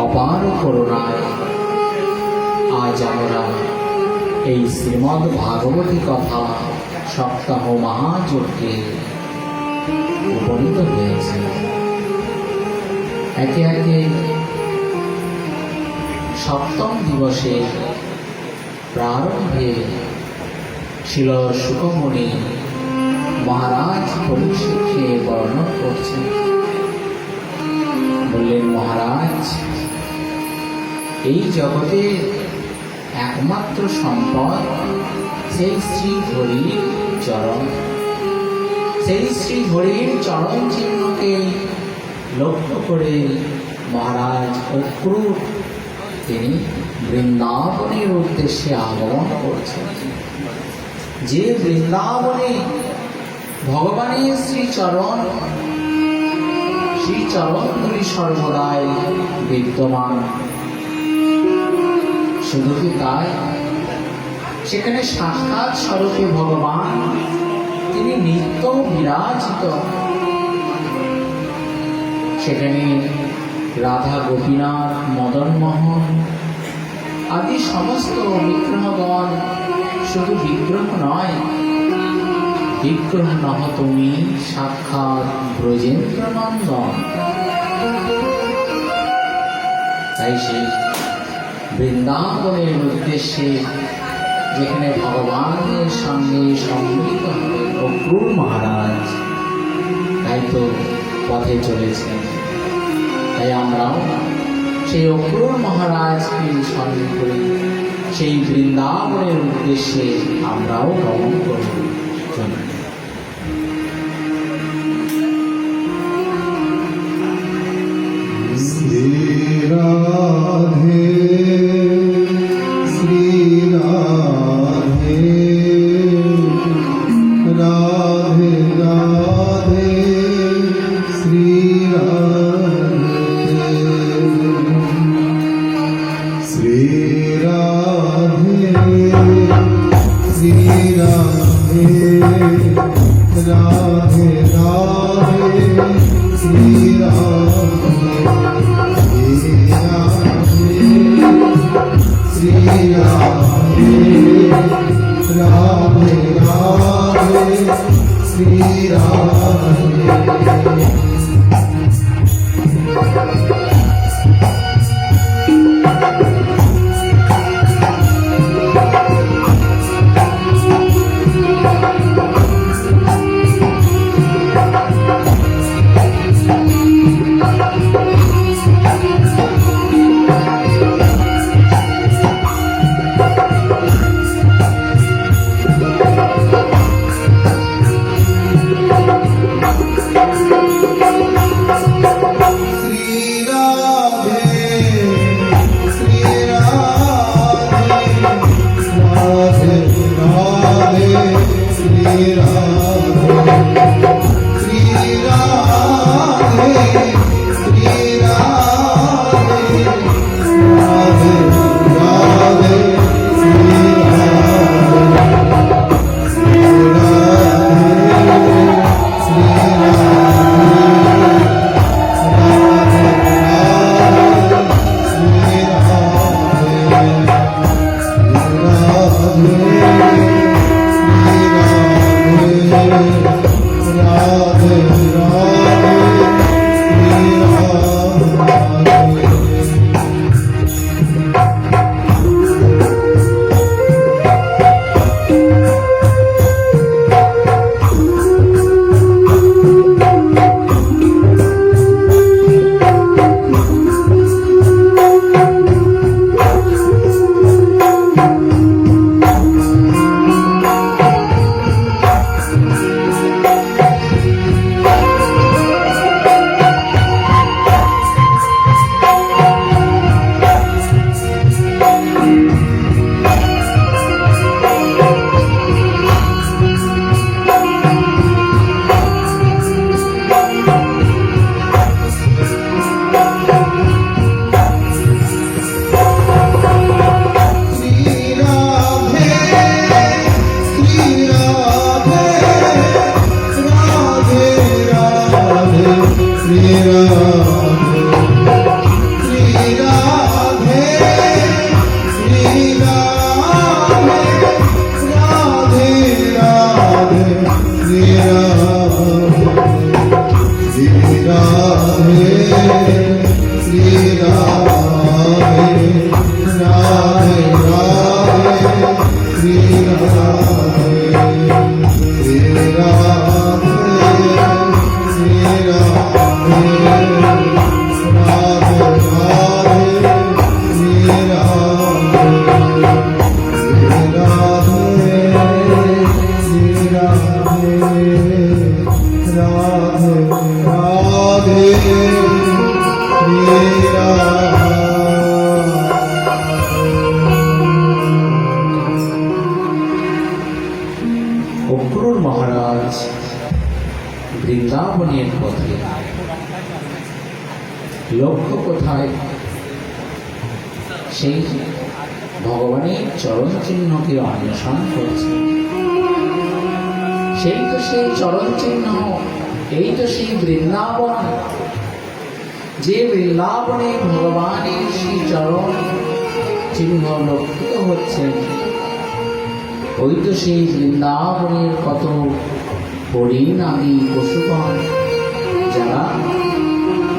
অপার করুণায় আজ আমরা এই শ্রীমদ্ ভাগবতী কথা সপ্তাহ মহাযজ্ঞে উপনীত হয়েছে। একে একে সপ্তম দিবসে প্রারম্ভে ছিল শুকমুনি মহারাজ পরীক্ষিতকে বর্ণন করছেন। বললেন, মহারাজ, এই জগতে একমাত্র সম্পদ সেই শ্রী হরির চরণ। সেই শ্রী হরির চরণ চিহ্নকে লক্ষ্য করে মহারাজ অক্রূর তিনি বৃন্দাবনের উদ্দেশ্যে আগমন করছেন। যে বৃন্দাবনে ভগবানের শ্রীচরণগুলি সর্বদাই বিদ্যমান। শুধু কি তাই, সেখানে সাক্ষাৎ স্বরূপে ভগবান তিনি নিত্য বিরাজিত। সেখানে রাধা গোপীনাথ মদনমোহন আদি সমস্ত বিগ্রহগণ শুধু বিগ্রহ নয়, বিগ্রহ নহ তুমি সাক্ষাৎ ব্রজেন্দ্রনন্দন। তাই সেই বৃন্দাবনের উদ্দেশ্যে যেখানে ভগবানের সঙ্গে সম্মিলিত হবে অক্রূর মহারাজ, তাই তো পথে চলেছেন। তাই আমরাও সেই অক্রূর মহারাজকে স্মরণ করি, সেই বৃন্দাবনের উদ্দেশ্যে আমরাও গমন করব। শ্রী রাধে শ্রী রাধে রাধে রাধে শ্রী রাধে শ্রী রাধে শ্রী রাধে অক্রূর মহারাজ বৃন্দাবনের পথে, লক্ষ্য কোথায়? সেই ভগবানের চরণ চিহ্নকে অন্বেষণ করছে। সেই তো সেই চরণ চিহ্ন, এই তো সেই বৃন্দাবন, যে বৃন্দাবনে ভগবানের সেই চরণ চিহ্ন লক্ষিত হচ্ছে। ওই তো সেই বৃন্দাবনের কত হরিণ আদি পশুপান, যারা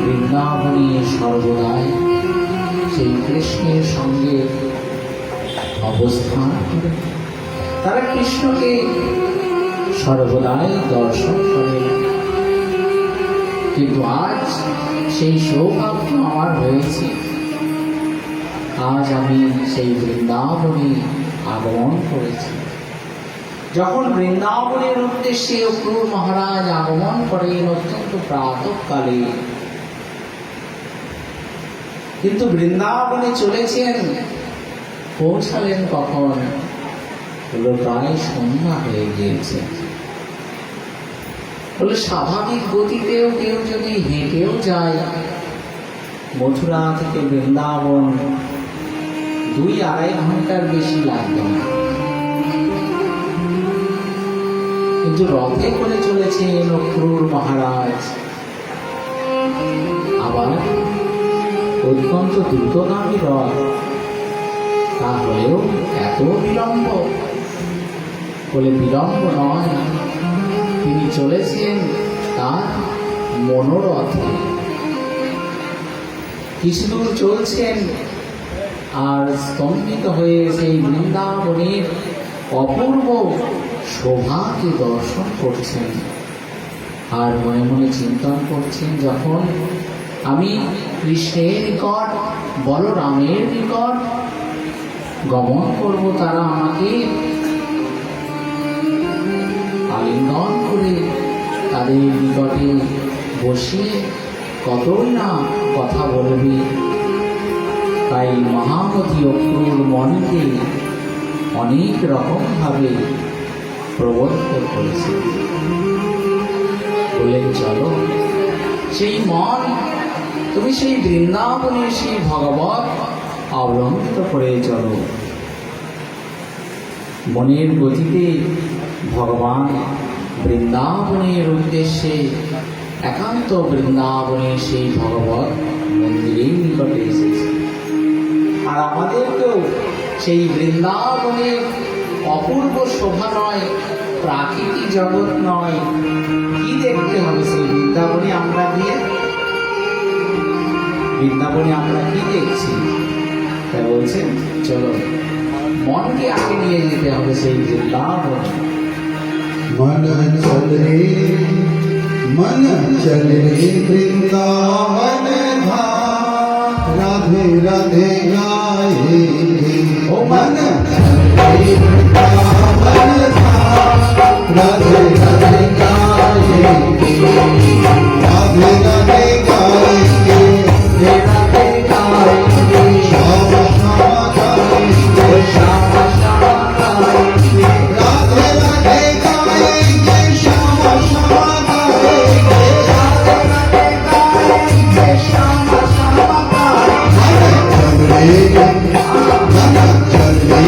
বৃন্দাবনে সর্বদাই সেই কৃষ্ণের সঙ্গে অবস্থান করে, তারা কৃষ্ণকে সর্বদাই দর্শন করে। কিন্তু আজ সেই সৌভাগ্য আমার হয়েছে, আজ আমি সেই বৃন্দাবনে আগমন করেছি। যখন বৃন্দাবনের উদ্দেশ্যে অক্রূর মহারাজ আগমন করেন অত্যন্ত প্রাতঃকালে, কিন্তু বৃন্দাবনে চলেছেন, পৌঁছালেন কখন? হলো প্রায় সন্ধ্যা হয়ে গিয়েছে। বলে স্বাভাবিক গতিতেও কেউ যদি হেঁটেও যায় মথুরা থেকে বৃন্দাবন 2-2.5 ঘন্টার বেশি লাগবে না, কিন্তু রথে করে চলেছেন অক্রূর মহারাজ। আবার অত্যন্ত দ্রুতগামী রথ, তাহলেও এত বিলম্ব? বলে বিলম্ব নয়, তিনি চলেছেন তার মনোরথে। কিছু দূর চলছেন আর স্তম্ভিত হয়ে সেই বৃন্দাবনের অপূর্ব শোভাকে দর্শন করছেন, আর মনে মনে চিন্তন করছেন, যখন আমি কৃষ্ণের নিকট, বলরামের নিকট গমন করব, তারা আমাকে আলিঙ্গন করে তাদের নিকটে বসিয়ে কতই না কথা বলবে। তাই মহামতি অক্রূর মনকে অনেক রকমভাবে প্রবর্ত করেছে। বললেন, চলো সেই মন, তুমি সেই বৃন্দাবনের সেই ভগবত অবলম্বিত করে চলো। মনের গতিতে ভগবান বৃন্দাবনের উদ্দেশ্যে একান্ত বৃন্দাবনের সেই ভগবত মন্দিরের নিকটে এসেছে। আর আমাদেরকেও সেই বৃন্দাবনের অপূর্ব শোভা নয়, প্রাকৃতিক জগৎ নয়, কি দেখতে হবে সেই বৃন্দাবনে? আমরা গিয়ে বৃন্দাবনে আমরা কি দেখছি? তাই বলছেন, চলো মনকে আগে নিয়ে যেতে হবে সেই বৃন্দাবনে। मन चले वृंदावन धाम, राधे राधे गाए। ओ मन चले वृंदावन धाम, राधे राधे गाए। राधे राधे गाएंगे, राधे गाएंगे, श्याम श्याम गाएंगे, श्याम श्याम गाएंगे। राधे राधे गाएंगे, श्याम श्याम गाएंगे, राधे राधे गाएंगे, श्याम श्याम गाएंगे। मन चले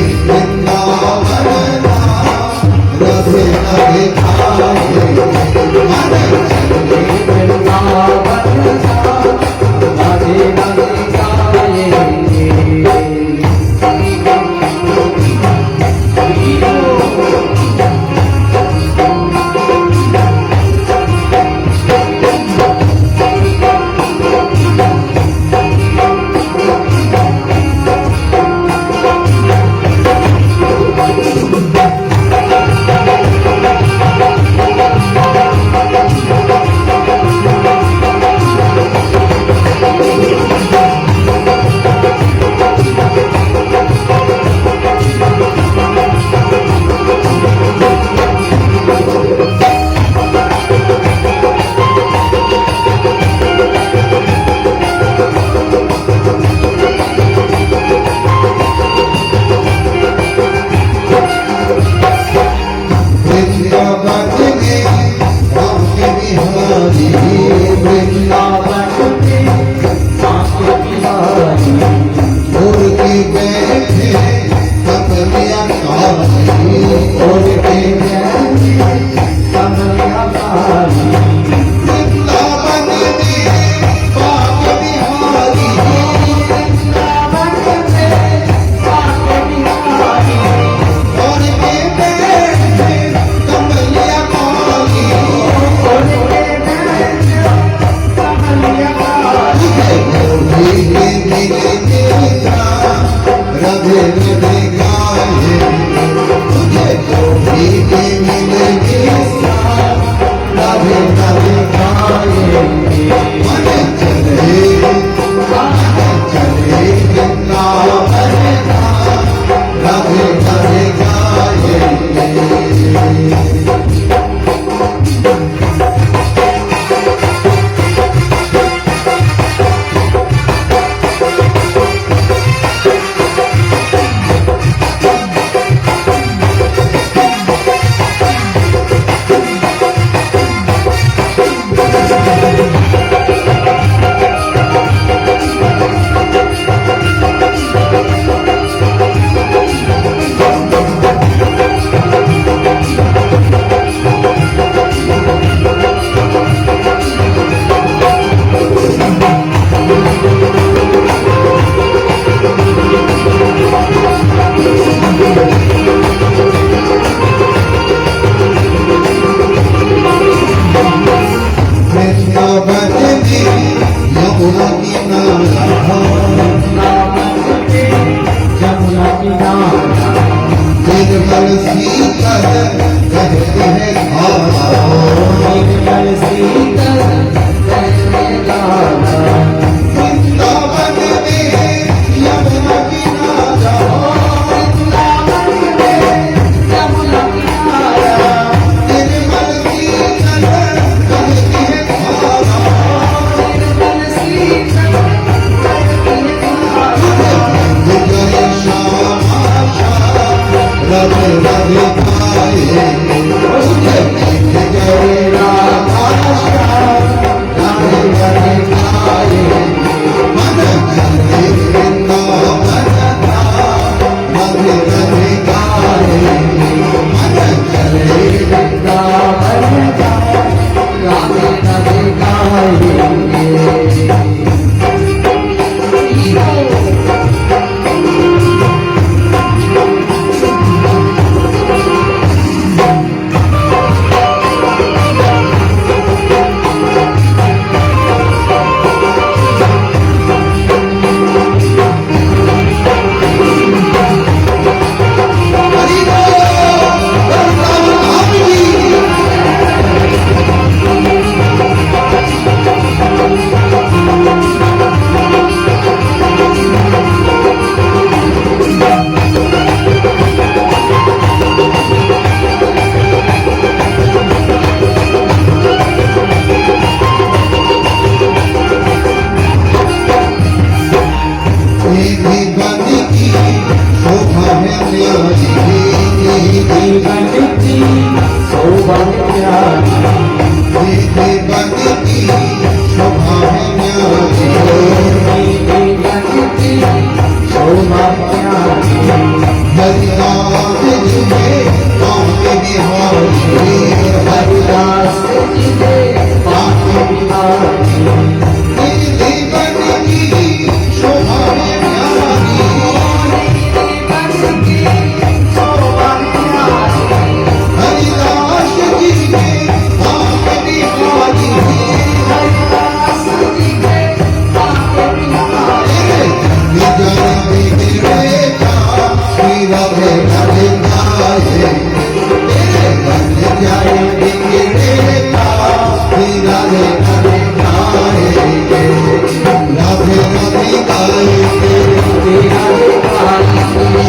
गाएंगे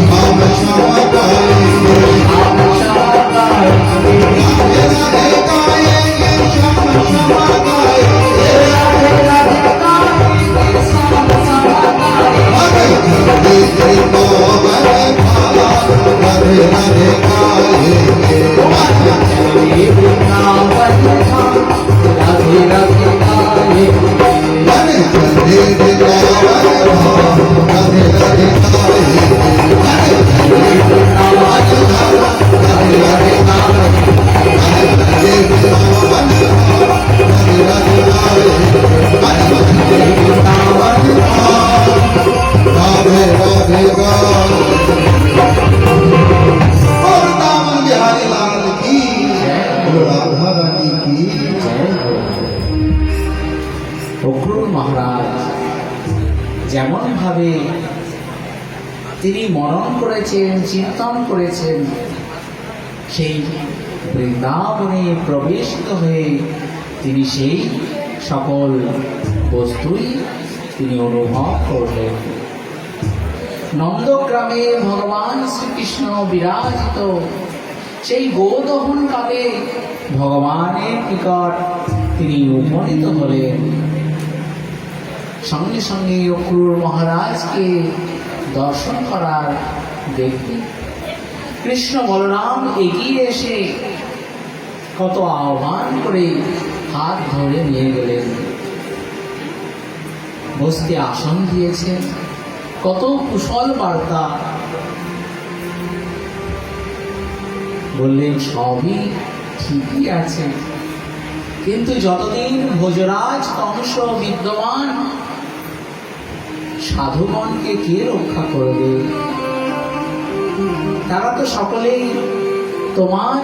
श्याम श्याम गाएंगे राधे राधे गाएंगे श्याम श्याम गाएंगे अरे धरती वृंदावन माला राधे राधे गाएंगे अरे धरती वृंदावन राधे राधे गाएंगे अरे धरती वृंदावन राधे राधे गाएंगे अरे धरती वृंदावन राधे राधे गाएंगे अरे धरती वृंदावन राधे राधे गाएंगे और दामन बिहारी लाल की और राधा रानी की অক্রূর মহারাজ যেমন ভাবে তিনি মনন করেছেন, চিন্তন করেছেন, সেই বৃন্দাবনে প্রবেশিত হয়ে তিনি সেই সকল বস্তুই তিনি অনুভব করলেন। নন্দগ্রামে ভগবান শ্রীকৃষ্ণ বিরাজিত সেই গোদহন কালে ভগবানের নিকট তিনি উপনীত হলেন। সঙ্গে সঙ্গে অক্রূর মহারাজকে দর্শন করার দেখতে কৃষ্ণ বলরাম এগিয়ে এসে কত আহ্বান করে হাত ধরে নিয়ে গেলেন, বসতে আসন দিয়েছেন, কত কুশল বার্তা বললেন। সবই ঠিকই আছে, কিন্তু যতদিন ভোজরাজ কংস বিদ্যমান সাধুগণকে কে রক্ষা করবে? তারা তো সকলেই তোমার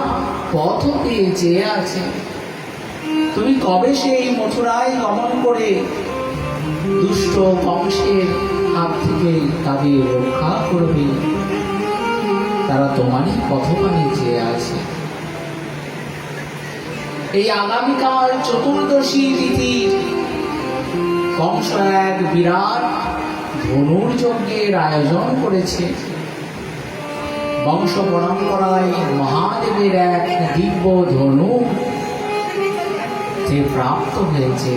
পথ পেয়ে চেয়ে আছে। তুমি কবে সেই মথুরায় গমন করে দুষ্ট কংসের হাত থেকে তাদের রক্ষা করবে? তারা তোমারই পথবাণী চেয়ে আছে। এই আগামীকাল চতুর্দশী তিথি কংস এক বিরাট ধনুর্যজ্ঞের আয়োজন করেছে। বংশ পরম্পরায় মহাদেবের এক দিব্য ধনু যে প্রাপ্ত হয়েছে।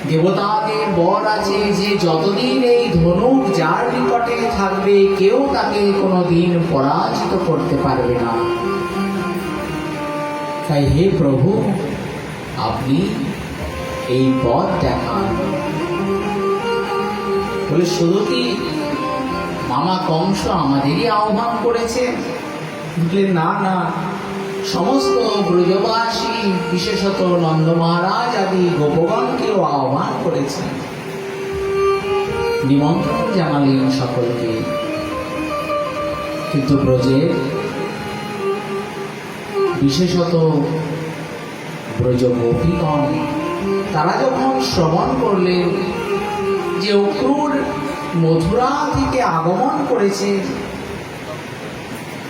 দেবতাদের বর আছে যে যতদিন এই ধনুক যার নিকটে থাকবে কেউ তাকে কোনোদিন পরাজিত করতে পারবে না। তাই হে প্রভু, আপনি এই পথ দেখান। বলে শুধু কি মামা কংস আমাদেরই আহ্বান করেছে? না না, সমস্ত ব্রজবাসী বিশেষত নন্দ মহারাজ আদি গোপগণকেও আহ্বান করেছেন, নিমন্ত্রণ জানালেন সকলকে। কিন্তু ব্রজের বিশেষত ব্রজ গোপীগণ তারা যখন শ্রবণ করলেন যে অক্রূর মথুরা থেকে আগমন করেছে,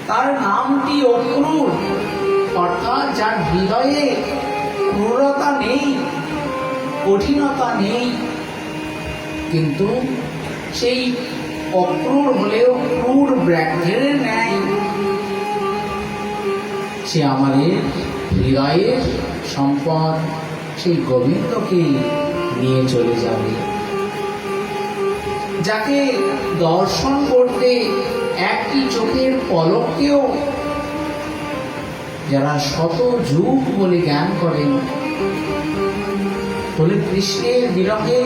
তার নামটি অক্রূর, অর্থাৎ যার হৃদয়ে ক্রূরতা নেই, কঠিনতা নেই, কিন্তু সেই অক্রূর হলেও ক্রূর ব্যাঘ্রের ন্যায় সে আমাদের হৃদয়ের সম্পদ, সেই গোবিন্দকে নিয়ে চলে যাবে। যাকে দর্শন করতে একটি চোখের পলককেও যারা শত যুগ বলে জ্ঞান করেন, বলে কৃষ্ণের বিরহে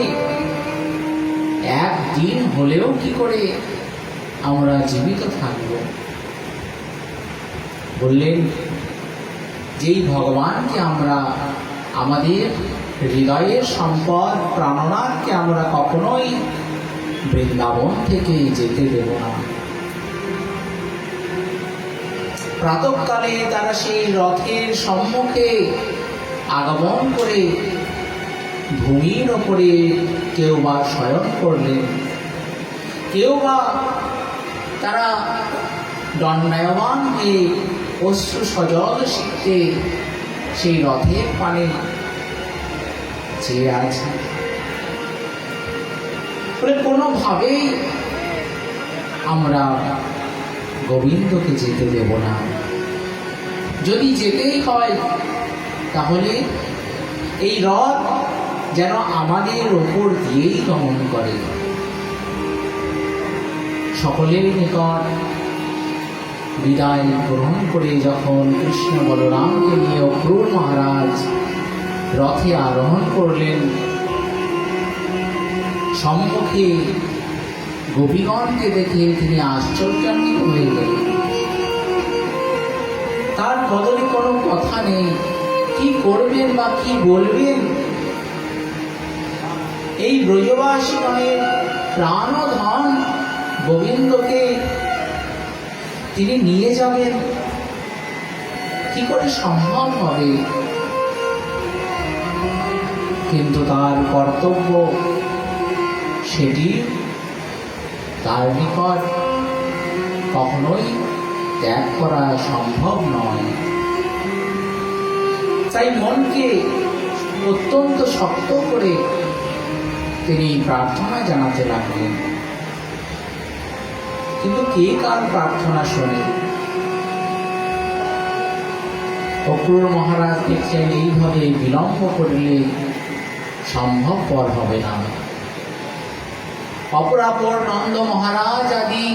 একদিন হলেও কি করে আমরা জীবিত থাকব? বললেন, যেই ভগবানকে আমরা আমাদের হৃদয়ের সম্পদ প্রাণনাথকে আমরা কখনোই বৃন্দাবন থেকে যেতে দেব না। প্রাতঃকালে তারা সেই রথের সম্মুখে আগমন করে ভূমির ওপরে কেউ বা শয়ন করলেন, কেউ বা তারা দণ্ডায়মান হয়ে অশ্রু সজল শীতে সেই রথের পানে চেয়ে আছে। বলে কোনোভাবেই আমরা গোবিন্দকে যেতে দেব না। যদি যেতেই হয় তাহলে এই রথ যেন আমাদের ওপর দিয়েই গমন করে। সকলের নিকট বিদায় গ্রহণ করে যখন কৃষ্ণ বলরামকে নিয়ে অক্রূর মহারাজ রথে আরোহণ করলেন, সম্মুখে গোপীগণকে দেখে তিনি আশ্চর্যান্বিত হয়ে গেলেন। তার বদলে কোনো কথা নেই, কি করবেন বা কি বলবেন। এই ব্রজবাসীগণের প্রাণ ও ধন গোবিন্দকে তিনি নিয়ে যাবেন, কি করে সম্ভব হবে? কিন্তু তার কর্তব্য সেটি তার নিকট কখনোই ত্যাগ করা সম্ভব নয়। তাই মনকে অত্যন্ত শক্ত করে তিনি প্রার্থনা জানাতে লাগলেন। কিন্তু কে কার প্রার্থনা শোনে? অক্রূর মহারাজ দেখছেন এইভাবে বিলম্ব করলে সম্ভবপর হবে না। অপরাপর নন্দ মহারাজ আদি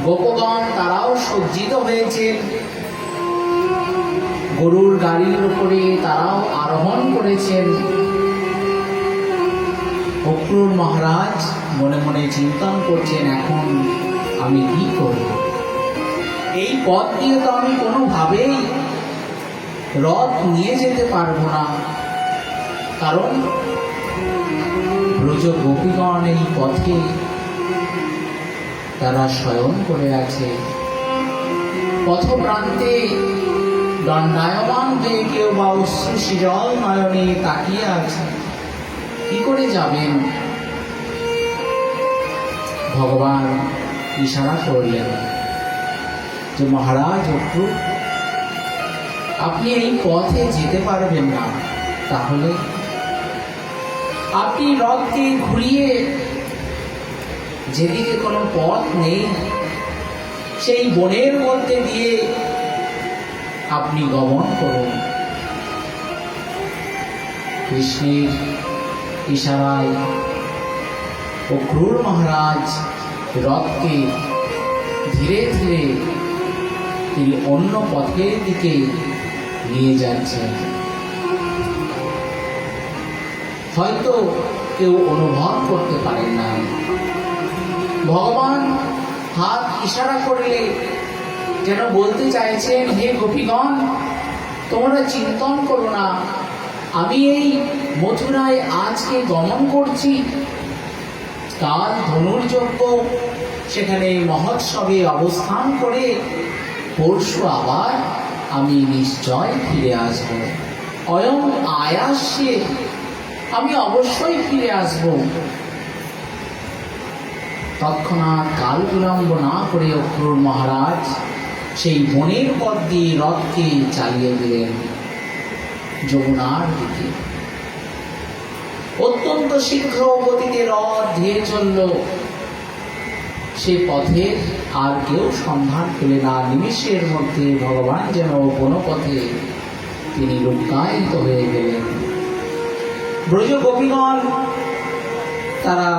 গোপগণ তারাও সজ্জিত হয়েছে, গরুর গাড়ির উপরে তারাও আরোহণ করেছেন। অক্রূর মহারাজ মনে মনে চিন্তন করছেন, এখন আমি কি করব? এই পথ দিয়ে তো আমি কোনোভাবেই রথ নিয়ে যেতে পারবো না, কারণ ব্রজ গোপীগণ এই পথে তারা শয়ন করে আছে। পথপ্রান্তে দণ্ডায়মান হয়ে কেউ বা অশ্রু শিরল নয়নে তাকিয়ে আছে, কি করে যাবেন? ভগবান ইশারা করলেন যে মহারাজ অক্রূর, আপনি এই পথে যেতে পারবেন না, তাহলে আপনি রথকে ঘুরিয়ে যেদিকে কোনো পথ নেই সেই বনের মধ্যে দিয়ে আপনি গমন করুন। কৃষ্ণের ইশারায় অক্রূর মহারাজ রথকে ধীরে ধীরে তিনি অন্য পথের দিকে নিয়ে যাচ্ছেন। হয়তো কেউ অনুভব করতে পারেন না। ভগবান হাত ইশারা করলে যেন বলতে চাইছেন, হে গোপীগণ, তোমরা চিন্তন করো না, আমি এই মথুরায় আজকে গমন করছি, কাল ধনুর্যজ্ঞ সেখানে মহোৎসবে অবস্থান করে পরশু আবার আমি নিশ্চয় ফিরে আসব। অয়ং আয়াসে আমি অবশ্যই ফিরে আসব। তৎক্ষণাৎ কাল বিলম্ব না করে অক্রূর মহারাজ সেই বনের পথ দিয়ে রথকে চালিয়ে দিলেন যমুনার দিকে। অত্যন্ত শীঘ্র গতিতে রথ ধীরে চলল। সে পথে আর কেউ সন্ধান পেলে না। নিমেষের মধ্যে ভগবান যেন কোনো পথে তিনি লুকায়িত হয়ে গেলেন। ব্রজ গোপীগণ তারা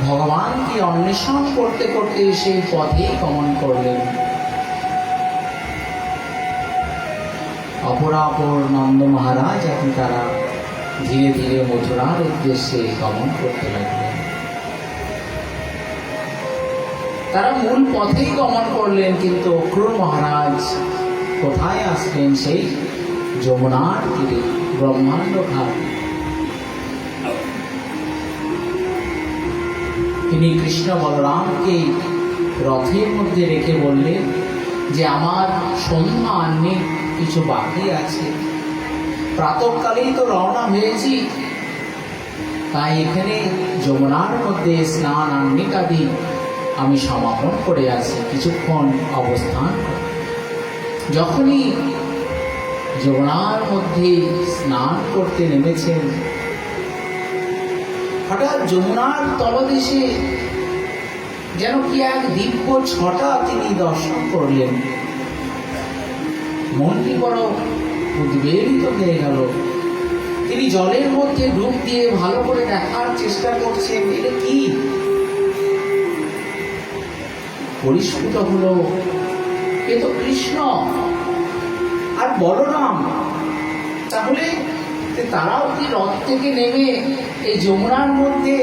ভগবানকে অন্বেষণ করতে করতে সেই পথে গমন করলেন। অপরাপর নন্দ মহারাজ এখন তারা ধীরে ধীরে মথুরার উদ্দেশ্যে গমন করতে লাগলেন। তারা মূল পথেই গমন করলেন, কিন্তু অক্রূর মহারাজ কোথায় আসলেন? সেই যমুনার তীরে, ব্রহ্মাণ্ড ঘাট। তিনি কৃষ্ণ বলরামকে রথের মধ্যে রেখে বললেন যে আমার সন্ধ্যা আহ্নে কিছু বাকি আছে, প্রাতঃকালেই তো রওনা হয়েছি, তাই এখানে যমুনার মধ্যে স্নান আহ্নিকাদি আমি সমাপন করে আছি, কিছুক্ষণ অবস্থান। যখনই যমুনার মধ্যে স্নান করতে নেমেছেন, হঠাৎ যমুনার তলদেশে যেন কি এক দিব্য ছটা তিনি দর্শন করলেন। মনটি বড় উদ্বেলিত হয়ে গেল। তিনি জলের মধ্যে ডুব দিয়ে ভালো করে দেখার চেষ্টা করছেন, এটা কি? পরিস্ফুট হলো, এ তো কৃষ্ণ আর বলরাম। তাহলে তারাও কি রথ থেকে নেমে এই যমুনার মধ্যে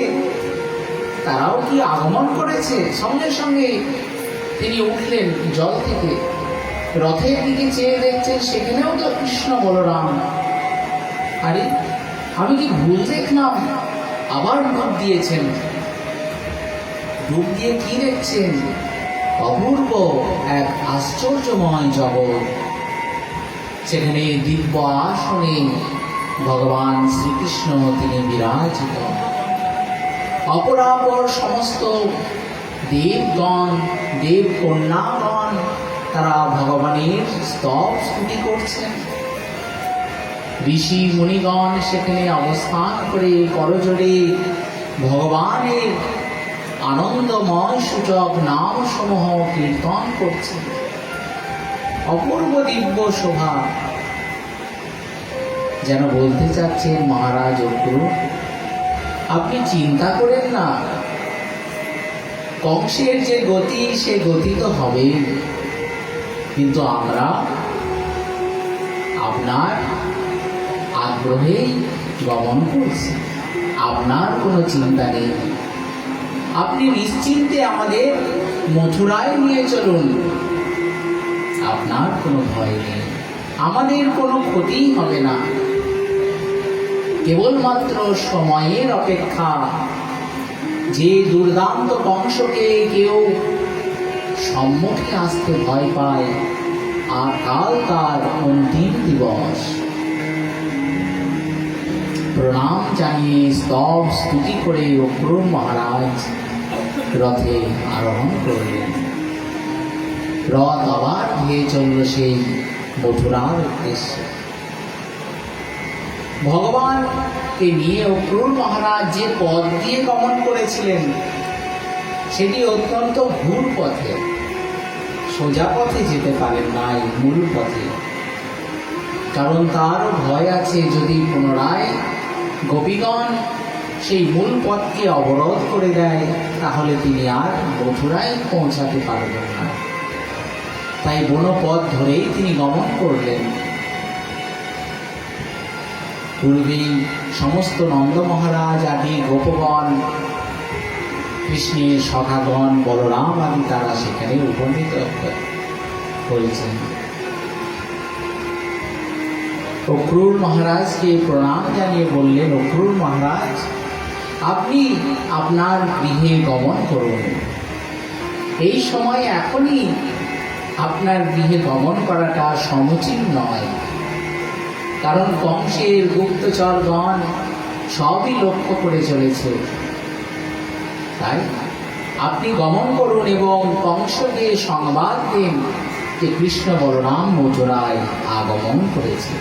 তারাও কি আগমন করেছে? সঙ্গে সঙ্গে তিনি উঠলেন জল থেকে, রথের দিকে চেয়ে দেখছেন সেখানেও তো কৃষ্ণ বলরাম। আরে আমি কি ভুল দেখলাম? আবার ডুব দিয়েছেন। ডুব দিয়ে কি দেখছেন? অপূর্ব এক আশ্চর্যময় জগৎ। সেখানে দিব্য আসনে ভগবান শ্রীকৃষ্ণ তিনি বিরাজিত। অপরাপর সমস্ত দেবগণ, দেব কন্যাগণ তারা ভগবানের স্তব স্তুতি করছেন। ঋষি মুনিগণ সেখানে অবস্থান করে করজোড়ে ভগবানের আনন্দময় সূচক নাম সমূহ কীর্তন করছেন। অপূর্ব দিব্য শোভা। যেন বলতে চাচ্ছেন মহারাজ অক্রূর, আপনি চিন্তা করেন না, কংসের যে গতি সে গতি তো হবে, কিন্তু আমরা আপনার আগ্রহেই গমন করছি। আপনার কোনো চিন্তা নেই, আপনি নিশ্চিন্তে আমাদের মথুরায় নিয়ে চলুন। আপনার কোনো ভয় নেই, আমাদের কোনো ক্ষতিই হবে না। কেবলমাত্র সময়ের অপেক্ষা। যে দুর্দান্ত কংসকে কেউ সম্মুখে আসতে ভয় পায়, আর কাল তার অন্তিম দিবস। প্রণাম জানিয়ে স্তব স্তুতি করে অক্রূর মহারাজ রথে আরোহণ করলেন। রথ আবার ধেয়ে চলল সেই মথুরার উদ্দেশ্যে। ভগবানকে নিয়ে অক্রূর মহারাজ যে পথ দিয়ে গমন করেছিলেন সেটি অত্যন্ত ভুল পথে, সোজা পথে যেতে পারেন নাই, মূল পথে। কারণ তার ভয় আছে যদি পুনরায় গোপীগণ সেই মূল পথকে অবরোধ করে দেয় তাহলে তিনি আর মথুরায় পৌঁছাতে পারবেন না। তাই বনপথ ধরেই তিনি গমন করলেন। পূর্বেই সমস্ত নন্দ মহারাজ আদি গোপগণ, কৃষ্ণের সখাগণ, বলরাম আদি তারা সেখানে উপনীত হয়েছেন। অক্রূর মহারাজকে প্রণাম জানিয়ে বললেন, অক্রূর মহারাজ আপনি আপনার গৃহে গমন করুন। এই সময় এখনই আপনার গৃহে গমন করাটা সমুচিত নয়, কারণ কংসের গুপ্তচরগণ সবই লক্ষ্য করে চলেছে। তাই আপনি গমন করুন এবং কংসকে সংবাদ দিন যে কৃষ্ণ বলরাম মথুরায় আগমন করেছে।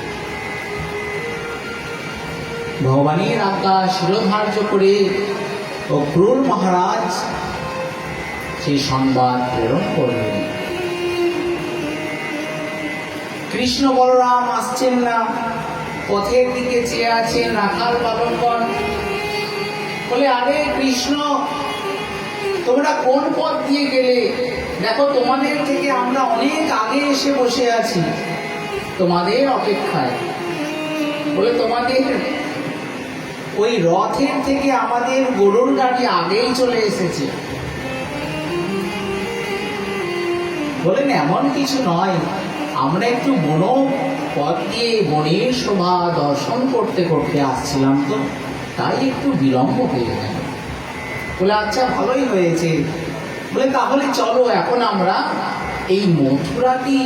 ভগবানের আজ্ঞা শিরোধার্য করে অক্রূর মহারাজ সেই সংবাদ প্রেরণ করলেন। কৃষ্ণ বলরাম আসছেন না, পথের দিকে চেয়ে আছেন রাখাল বালকগণ। বলে, আরে কৃষ্ণ তোমরা কোন পথ দিয়ে গেলে? দেখো তোমাদের থেকে আমরা অনেক আগে এসে বসে আছি তোমাদের অপেক্ষায়। বলে, তোমাদের ওই রথের থেকে আমাদের গরুর গাড়ি আগেই চলে এসেছে। বলেন, এমন কিছু নয়, আমরা একটু বন পথ দিয়ে বনের শোভা দর্শন করতে করতে আসছিলাম, তো তাই একটু বিলম্ব হয়ে গেল। বলে, আচ্ছা ভালোই হয়েছে। বলে, তাহলে চলো এখন আমরা এই মথুরাটি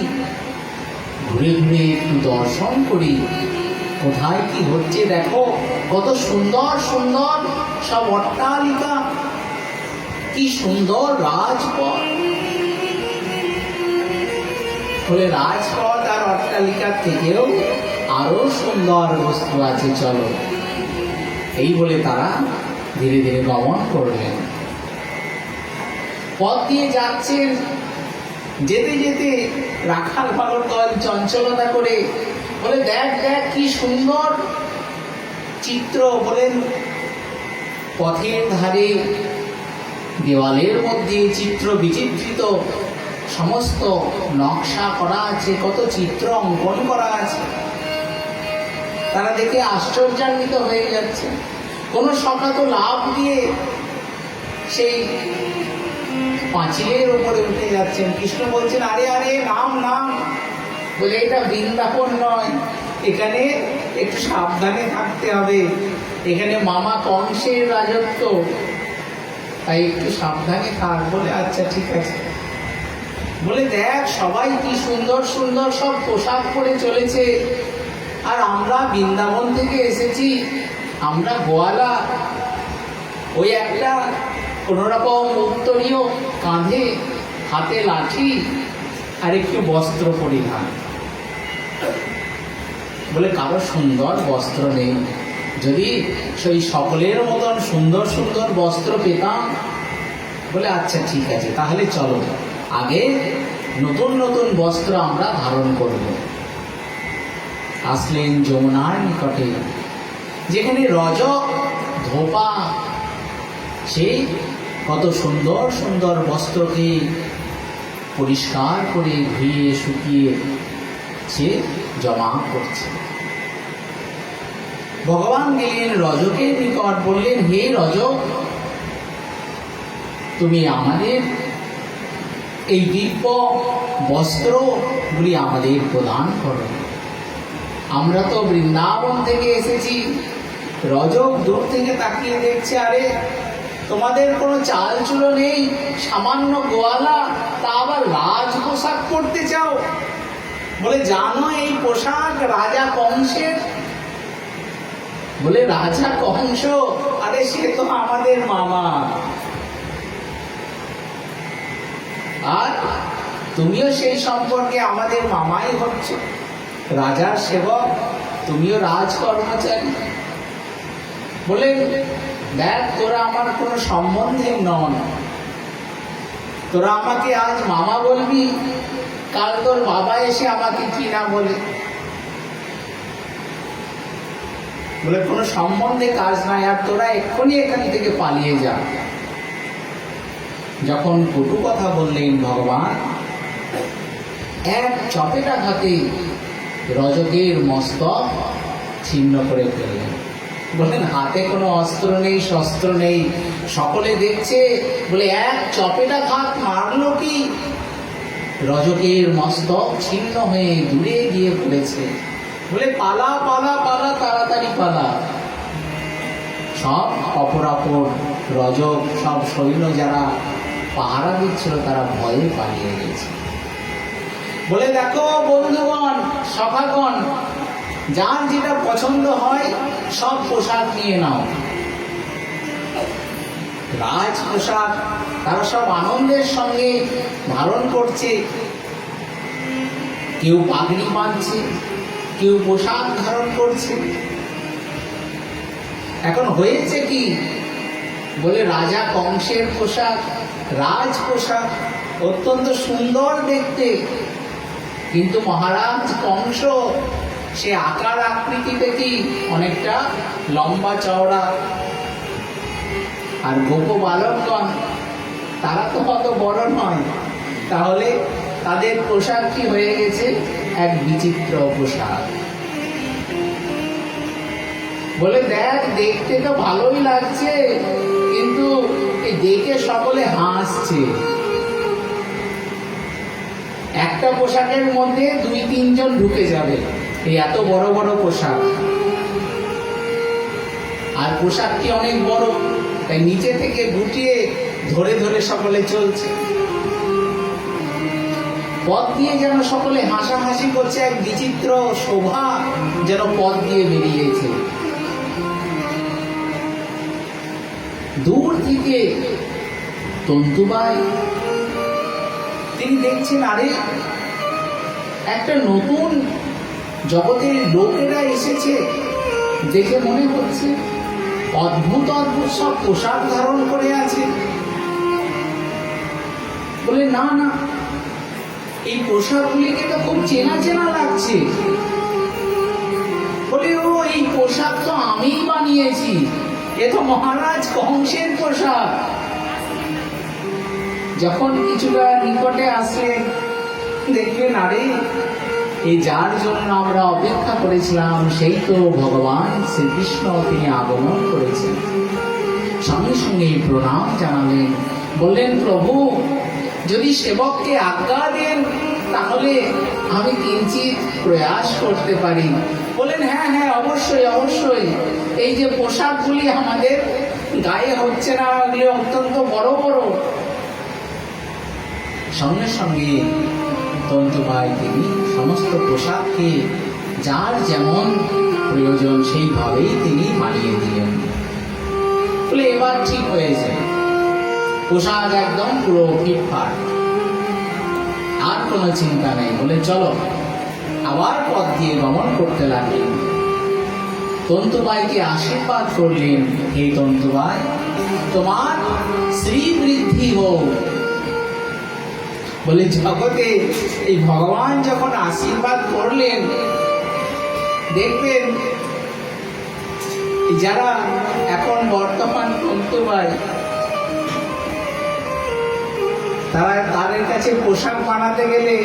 ঘুরে ঘুরে একটু দর্শন করি। কোথায় কি হচ্ছে দেখো, কত সুন্দর সুন্দর সব অট্টালিকা, কি সুন্দর রাজপথ। বলে, রাজপথ আর অট্টালিকার থেকেও আরো সুন্দর বস্তু আছে, চলো। এই বলে তারা ধীরে ধীরে গমন করলেন। পথ দিয়ে যাচ্ছেন, যেতে যেতে রাখাল বালক দল চঞ্চলতা করে বলে, দেখ দেখ কি সুন্দর চিত্র। বলেন, পথের ধারে দেওয়ালের মধ্যে চিত্র বিচিত্রিত সমস্ত নকশা করা আছে, কত চিত্র অঙ্কন করা আছে। তারা দেখে আশ্চর্যান্বিত হয়ে যাচ্ছে। কোন সকাত লাভ দিয়ে সেই পাঁচিলের উপরে উঠে যাচ্ছেন। কৃষ্ণ বলছেন, আরে আরে নাম নাম। বলে, এটা বৃন্দাবন নয়, এখানে একটু সাবধানে থাকতে হবে, এখানে মামা কংসের রাজত্ব, তাই একটু সাবধানে থাক। বলে, আচ্ছা ঠিক আছে। বলে, দেখ সবাই কি সুন্দর সুন্দর সব পোশাক পরে চলেছে, আর আমরা বৃন্দাবন থেকে এসেছি, আমরা গোয়ালা, ওই একটা কোনোরকম উত্তরীয়, কাঁধে হাতে লাঠি আর একটু বস্ত্র পরিধান। বলে, কারো সুন্দর বস্ত্র নেই, যদি সেই সকলের মতন সুন্দর সুন্দর বস্ত্র পেতাম। বলে, আচ্ছা ঠিক আছে, তাহলে চলো আগে নতুন নতুন বস্ত্র আমরা ধারণ করব। আসলেন যমুনার নিকটে, যেখানে রজক ধোপা সে কত সুন্দর সুন্দর বস্ত্রকে পরিষ্কার করে ধুয়ে শুকিয়ে সে জমা করছে। ভগবান গেলেন রজকের নিকট, বললেন, হে রজক, তুমি আমাদের এই দিব্য বস্ত্রগুলি আমাদের প্রদান করো। আমরা তো বৃন্দাবন থেকে এসেছি। রজক দূর থেকে তাকিয়ে দেখছে, আরে তোমাদের কোনো চাল চুলো নেই, সামান্য গোয়ালা, তা আবার রাজ পোশাক পরতে চাও। বলে, জানো এই পোশাক রাজা কংসের। বলে, রাজা কংস? আরে সে তো আমাদের মামা। আর তুমিও সেই সম্পর্কে আমাদের মামাই হচ্ছে, রাজার সেবক, তুমিও রাজ কর্মচারী। বলে, দেখ তোরা আমার কোনো সম্বন্ধে নন, তোরা আমাকে আজ মামা বলবি, কাল তোর বাবা এসে আমাকে কি না বলে। বলে, কোনো সম্বন্ধে কাজ নাই, আর তোরা এক্ষুনি এখান থেকে পালিয়ে যা। যখন কটু কথা বললেন ভগবান, এক চপেটাঘাতে রজকের মস্তক ছিন্ন করে ফেললেন। বলেন, হাতে কোনো অস্ত্র নেই, শস্ত্র নেই, সকলে দেখছে। বলে, এক চপেটাঘাত মারলো কি, রজকের মস্তক ছিন্ন হয়ে দূরে গিয়ে পড়েছে। বলে, পালা পালা পালা, তাড়াতাড়ি পালা। সব অপরাপর রজক, সব সৈন্য যারা পাহারা দিচ্ছিল, তারা ভয়ে পালিয়ে গেছে। বলে, দেখো বন্ধুগণ, সখাগণ, যার যেটা পছন্দ হয় সব পোশাক নিয়ে নাও। রাজ পোশাক তারা সব আনন্দের সঙ্গে ধারণ করছে, কেউ পাগড়ি বাঁধছে, কেউ পোশাক ধারণ করছে। এখন হয়েছে কি, বলে, রাজা কংসের পোশাক, রাজ পোশাক, অত্যন্ত সুন্দর দেখতে, কিন্তু মহারাজ কংস সে আকার আকৃতিতে কি অনেকটা লম্বা চওড়া, আর গোপ বালকগণ তারা তো অত বড় নয়, তাহলে তাদের পোশাক কি হয়ে গেছে, এক বিচিত্র পোশাক। বলে, দেখ দেখতে তো ভালোই লাগছে, কিন্তু এই দেখে সকলে হাসছে। একটা পোশাকের মধ্যে 2-3 জন ঢুকে যাবে, এই এত বড় বড় পোশাক। আর পোশাকটি অনেক বড়, তাই নিচে থেকে গুটিয়ে ধরে ধরে সকলে চলছে। পথ দিয়ে যেন সকলে হাসাহাসি করছে, এক বিচিত্র শোভা যেন পথ দিয়ে বেরিয়েছে। দূর থেকে তন্তুবাই তিনি দেখছেন, আরে একটা নতুন জগতের লোকেরা এসেছে। দেখে মনে হচ্ছে অদ্ভুত অদ্ভুত সব পোশাক ধারণ করে আছে। বলে না না, এই পোশাকগুলিকে তো খুব চেনা চেনা লাগছে। বলে ও, এই পোশাক তো আমিই বানিয়েছি, এ তো মহারাজ কংসের পোশাক। যখন কিছুটা নিকটে আসলে দেখবেন, আরে এই যার জন্য আমরা অপেক্ষা করেছিলাম সেই তো ভগবান শ্রীকৃষ্ণ, তিনি আগমন করেছেন। সঙ্গে সঙ্গে প্রণাম জানালেন, বললেন প্রভু যদি সেবককে আজ্ঞা দেন তাহলে আমি কিঞ্চিত প্রয়াস করতে পারি। বলেন হ্যাঁ হ্যাঁ, অবশ্যই অবশ্যই। এই যে পোশাকগুলি আমাদের গায়ে হচ্ছে না, ওগুলি অত্যন্ত বড় বড়। সঙ্গে সঙ্গে তন্তুবাই তিনি সমস্ত পোশাককে যার যেমন প্রয়োজন সেইভাবেই তিনি বানিয়ে দিলেন। বলে এবার ঠিক হয়েছে, পোশাক একদম পুরো ফিটফাট, আর কোনো চিন্তা নেই। বলে চলো, আবার পথ দিয়ে গমন করতে লাগলেন। তন্তুবাইকে আশীর্বাদ করলেন, হে তন্তুবাই, তোমার শ্রী বৃদ্ধি হোক। বলে জগতে এই ভগবান যখন আশীর্বাদ করলেন, দেখবেন যারা এখন বর্তমান তন্তুবাই, তারা তাদের কাছে পোশাক বানাতে গেলে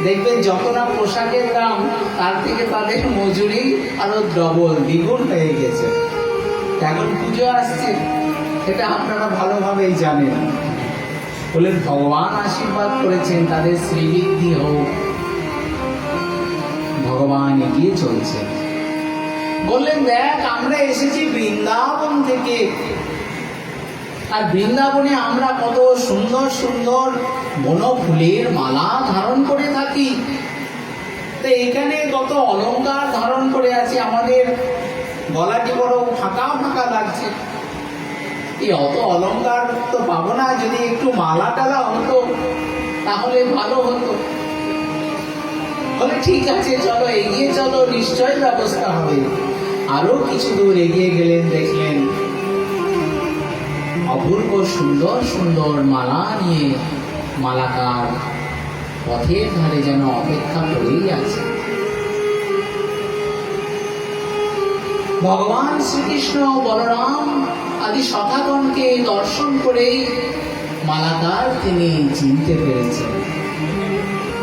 দেখবেন যত না পোশাকের দাম, তার থেকে তাদের মজুরি আরো ডবল দ্বিগুণ হয়ে গেছে। এখন পুজো আসছে, সেটা আপনারা ভালোভাবেই জানেন। বলে ভগবান আশীর্বাদ করেছেন তাদের শ্রীবৃদ্ধি হোক। ভগবান এগিয়ে চলছে, বললেন দেখ আমরা এসেছি বৃন্দাবন থেকে, আর বৃন্দাবনে আমরা কত সুন্দর সুন্দর বনফুলের মালা ধারণ করে থাকি, তো এখানে কত অলংকার ধারণ করে আছি, আমাদের গলাটি বড় ফাঁকা ফাঁকা লাগছে। এই অত অলংকার তো পাবো না, যদি একটু মালা টালা হতো তাহলে ভালো হতো। বলে ঠিক আছে চলো, এগিয়ে চলো, নিশ্চয় ব্যবস্থা হবে। আরো কিছু দূর এগিয়ে গেলেন, দেখলেন অপূর্ব সুন্দর সুন্দর মালা নিয়ে মালাকার পথের ধারে যেন অপেক্ষা করেই আছে। ভগবান শ্রীকৃষ্ণ, বলরাম আদি সখাগণকে দর্শন করেই মালাকার তিনি চিনতে পেরেছেন।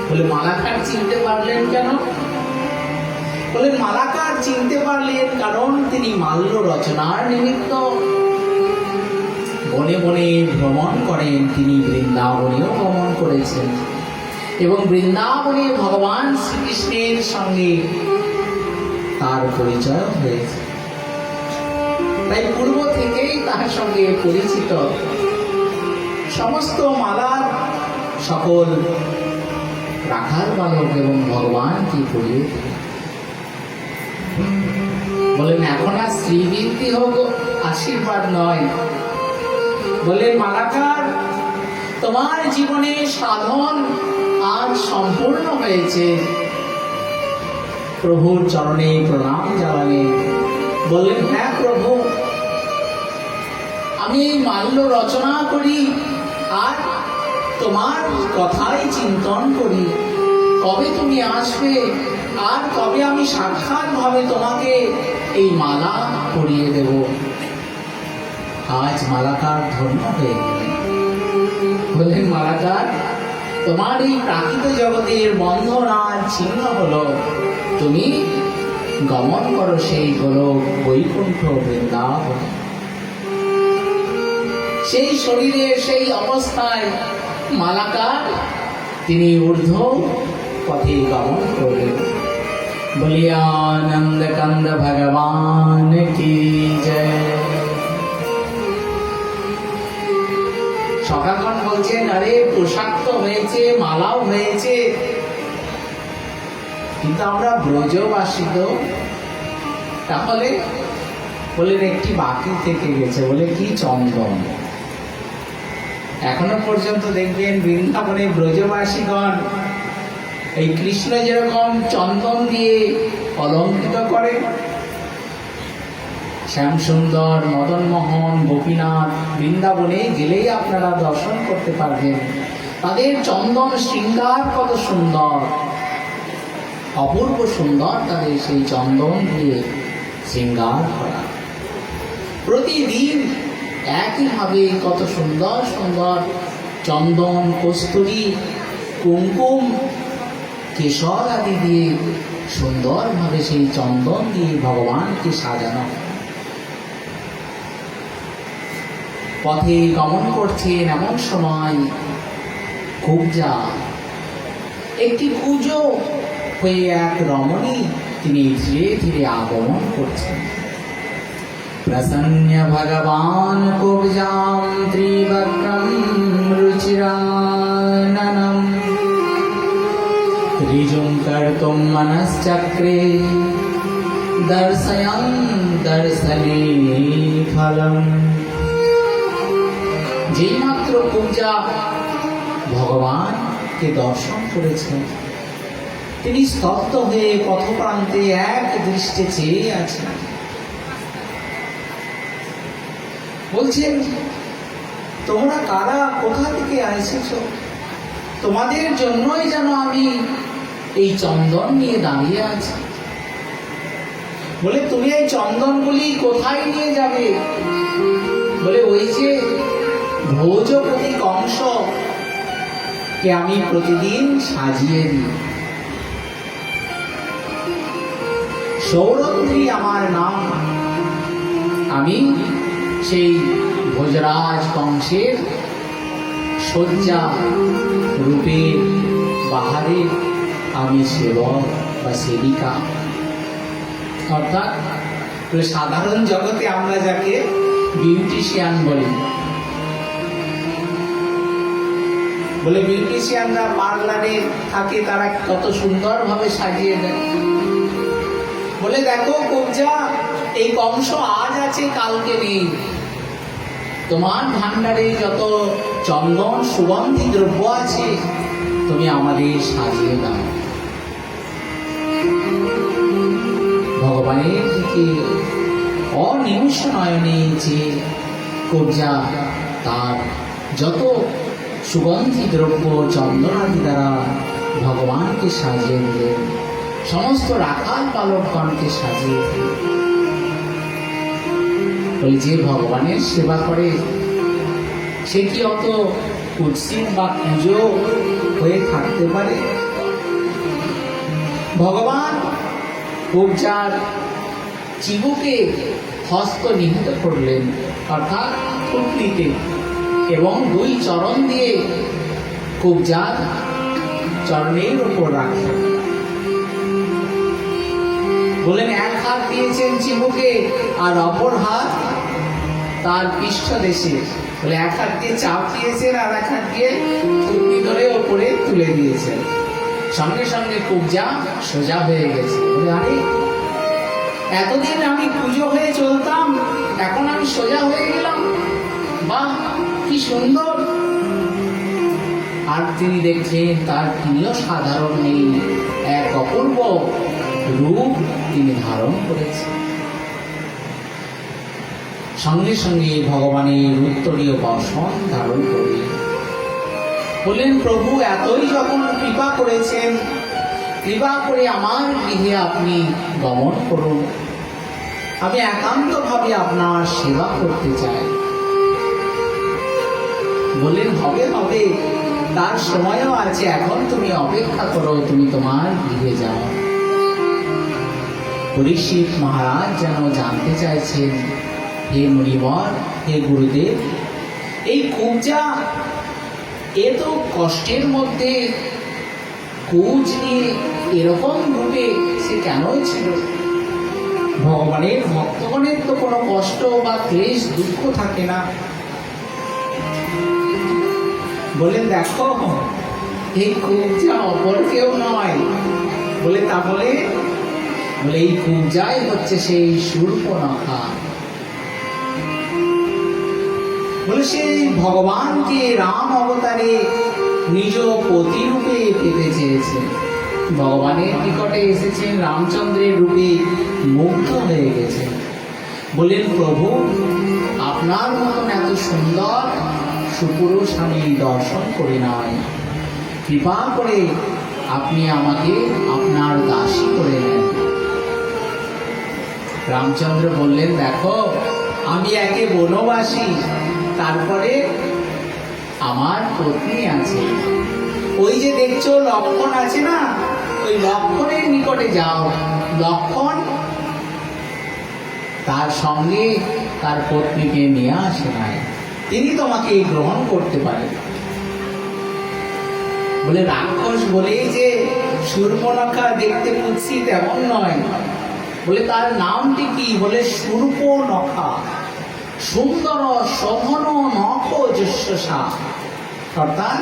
বলে মালাকার চিনতে পারলেন কেন? বলে মালাকার চিনতে পারলেন কারণ তিনি মাল্য রচনার নিমিত্ত বনে বনে ভ্রমণ করেন। তিনি বৃন্দাবনেও ভ্রমণ করেছেন এবং বৃন্দাবনে ভগবান শ্রীকৃষ্ণের সঙ্গে তার পরিচয় হয়েছে। তাই পূর্ব থেকেই তার সঙ্গে পরিচিত। সমস্ত মালার সকল রাখার বালক এবং ভগবানকে পড়িয়ে বলেন এখন আর শ্রীবৃদ্ধি হোক আশীর্বাদ নয়। বলেন মালাকার, তোমার জীবনে সাধন আজ সম্পূর্ণ হয়েছে। প্রভুর চরণে প্রণাম জানালেন। বললেন হ্যাঁ প্রভু, আমি মাল্য রচনা করি আর তোমার কথাই চিন্তন করি। কবে তুমি আসবে আর কবে আমি সাক্ষাৎ ভাবে তোমাকে এই মালা পরিয়ে দেব। আজ মালাকার ধন্য হয়ে গেলেন। বললেন মালাকার, তোমার এই প্রাকৃত জগতের বন্ধন আজ ছিন্ন হলো। তুমি গমন করো সেই গোলক বৈকুণ্ঠ বৃন্দাবন। সেই শরীরে সেই অবস্থায় মালাকার তিনি ঊর্ধ্ব পথে গমন করলেন। বলিয়া আনন্দ কান্দ ভগবান কি জয়। সখাগণ বলছেন আরে পোশাক তো হয়েছে, মালাও হয়েছে, কিন্তু আমরা ব্রজবাসী তো, তাহলে বলেন একটি বাকি থেকে গেছে। বলে কি? চন্দন। এখনো পর্যন্ত দেখবেন বৃন্দাবনে ব্রজবাসীগণ এই কৃষ্ণ যেরকম চন্দন দিয়ে অলঙ্কৃত করে, শ্যামসুন্দর, মদনমোহন, গোপীনাথ বৃন্দাবনে গেলেই আপনারা দর্শন করতে পারবেন। তাদের চন্দন শৃঙ্গার কত সুন্দর, অপূর্ব সুন্দর তাদের সেই চন্দন দিয়ে শৃঙ্গার করা। প্রতিদিন একইভাবে কত সুন্দর সুন্দর চন্দন, কস্তুরী, কুমকুম, কেশর আদি দিয়ে সুন্দরভাবে সেই চন্দন দিয়ে ভগবানকে সাজানো। পথে গমন করছেন এমন সময় কুব্জা একটি পুজো হয়ে এক রমণী তিনি ধীরে ধীরে আগমন করছেন। প্রসন্ন ভগবান কুব্জাম ত্রিবক্রম রুচিরাননম ঋজুং কর্তুম মনশ্চক্রে দর্শয়ং দর্শনে ফলম। যেই মাত্র কুব্জা ভগবানকে দর্শন করেছেন, তিনি স্তব্ধ হয়ে পথপ্রান্তে এক দৃষ্টে চেয়ে আছেন। বলছেন, তোমরা কারা, কোথা থেকে এসেছ? তোমাদের জন্যই যেন আমি এই চন্দন নিয়ে দাঁড়িয়ে আছি। বলে, তুমি এই চন্দনগুলি কোথায় নিয়ে যাবে? বলে, ওই যে ভোজপতি কংস কে আমি প্রতিদিন সাজিয়ে দিই। সৌরদ্রী আমার নাম। আমি সেই ভোজরাজ কংসের শয্যা রূপের বাহারে আমি সেবক বা সেবিকা। অর্থাৎ সাধারণ জগতে আমরা যাকে বিউটিশিয়ান বলি, বলে বিউটিশিয়ানরা পার্লারে থাকে, তারা কত সুন্দরভাবে সাজিয়ে দেয়। বলে, দেখো কুব্জা, এই কংস আজ আছে কালকে নেই। তোমার ভান্ডারে যত চন্দন সুগন্ধি দ্রব্য আছে তুমি আমাদের সাজিয়ে দাও। ভগবানের দিকে অনিমিষ নয়নে যে কুব্জা তার যত সুগন্ধি দ্রব্য চন্দনাদি দ্বারা ভগবানকে সাজিয়ে দিলেন, সমস্ত রাখাল পালকগণকে সাজিয়ে দিলেন। বলে, যে ভগবানের সেবা করে সে কি অত কুৎসিত বা পুজো হয়ে থাকতে পারে? ভগবান কুব্জার চিবুকে হস্ত নিহিত করলেন, অর্থাৎ থুতনিতে, এবং দুই চরণ দিয়ে কুব্জার চরণের উপর রাখলেন। বলেন, এক হাত দিয়েছেন চিবুকে আর অপর হাত তার পৃষ্ঠদেশে। বলে, এক হাত দিয়ে চাপ দিয়েছেন আর এক হাত দিয়ে থুতনি ধরে ওপরে তুলে দিয়েছেন। সঙ্গে সঙ্গে কুব্জা সোজা হয়ে গেছে। বলে, আরে, এতদিন আমি পুজো হয়ে চলতাম, এখন আমি সোজা হয়ে গেলাম, বাহ কি সুন্দর। আর তিনি দেখছেন তার তিনিও সাধারণ নেই, এক অপূর্ব রূপ তিনি ধারণ করেছেন। সঙ্গে সঙ্গে ভগবানের উত্তরীয় বর্ষণ ধারণ করলেন। বললেন, প্রভু এতই যখন কৃপা করেছেন, কৃপা করে আমার গৃহে আপনি গমন করুন। আমি একান্তভাবে আপনার সেবা করতে চাই। বললেন, হবে হবে, তার সময়ও আছে, এখন তুমি অপেক্ষা করো, তুমি তোমার গৃহে যাও। পরীক্ষিত মহারাজ যেন জানতে চাইছেন, হে মুনিবর, হে গুরুদেব, এই কুব্জা এ তো কষ্টের মধ্যে কুচ নিয়ে এরকম রূপে সে কেন ছিল? ভগবানের ভক্তগণের তো কোনো কষ্ট বা ক্লেশ দুঃখ থাকে না। বলেন, দেখো, এই কুব্জা অপর কেউ নয়। বলে, তা বলে? বলে, এই কুব্জাই হচ্ছে সেই শূর্পণখা। বলে, সেই ভগবানকে রাম অবতারে নিজ পতিরূপে পেতে চেয়েছেন। ভগবানের নিকটে এসেছেন রামচন্দ্রের রূপে, মুগ্ধ হয়ে গেছেন। বললেন, প্রভু, আপনার মতন এত সুন্দর সুপুরুষ আমি দর্শন করি নাই, কৃপা করে আপনি আমাকে আপনার দাসী করে নেন। রামচন্দ্র বললেন, দেখো, আমি একে বনবাসী, তারপরে আমার পত্নী আছে। ওই যে দেখছো লক্ষণ আছে না, ওই লক্ষণের নিকটে যাও। লক্ষণ তার সঙ্গে তার পত্নীকে নিয়ে আসে নাই, তিনি তোমাকে গ্রহণ করতে পারেন। বলে, রাক্ষস বলেই যে শূর্পণখা দেখতে কুৎসিত তেমন নয়। বলে, তার নামটি কি? বলে, শূর্পণখা। সুন্দর শোভন নখ যশসা, অর্থাৎ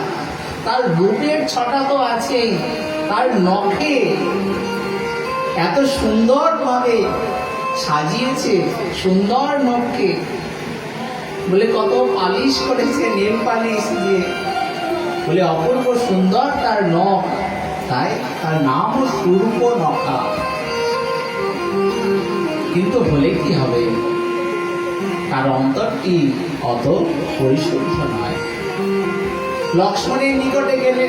তার রূপের ছটা তো আছেই, তার নখে এত সুন্দর ভাবে সাজিয়েছে, সুন্দর নখকে। বলে, কত পালিশ করেছে, নেল পালিশ দিয়ে। বলে, অপূর্ব সুন্দর তার নখ, তাই তার নামও শূর্পণখা। কিন্তু বলে কি হবে, তার অন্তরটি অত পরিশুদ্ধ নয়। লক্ষ্মণের নিকটে গেলে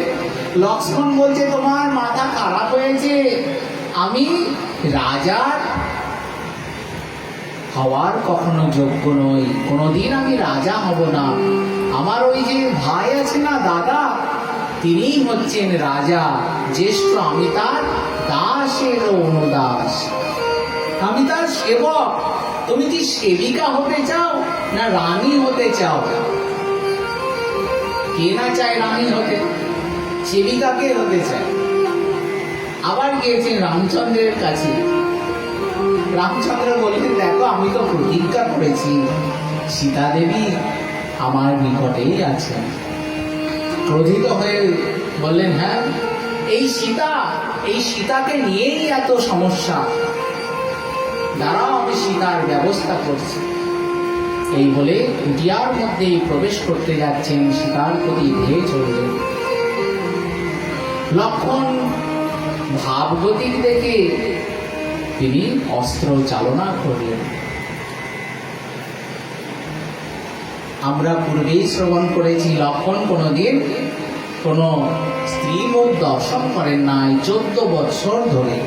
লক্ষ্মণ বলছে, তোমার মাথা খারাপ হয়েছে, আমি রাজার হওয়ার কখনো যোগ্য নই, কোনোদিন আমি রাজা হব না। আমার ওই যে ভাই আছে না, দাদা, তিনি হচ্ছেন রাজা, জ্যেষ্ঠ, আমি তার দাসের অনুদাস, আমি তার সেবক। তুমি কি সেবিকা হতে চাও না রানী হতে চাও? কে না চায় রানী হতে, সেবিকাকে হতে চায়। আবার গিয়েছেন রামচন্দ্রের কাছে। রামচন্দ্র বললেন, দেখো, আমি তো প্রতিজ্ঞা করেছি, সীতা দেবী আমার নিকটেই আছেন। ক্রোধিত হয়ে বললেন, হ্যাঁ, এই সীতাকে নিয়েই এত সমস্যা, দাঁড়াও, আমি সীতার ব্যবস্থা করছি। এই বলে কুটিয়ার মধ্যে প্রবেশ করতে যাচ্ছেন, সীতার প্রতি ধেয়ে চললেন। লক্ষণ ভাবগতিক দেখে তিনি অস্ত্র চালনা করলেন। আমরা পূর্বেই শ্রবণ করেছি, লক্ষণ কোনোদিন কোন স্ত্রী মুখ দর্শন করেন নাই 14 বৎসর ধরে।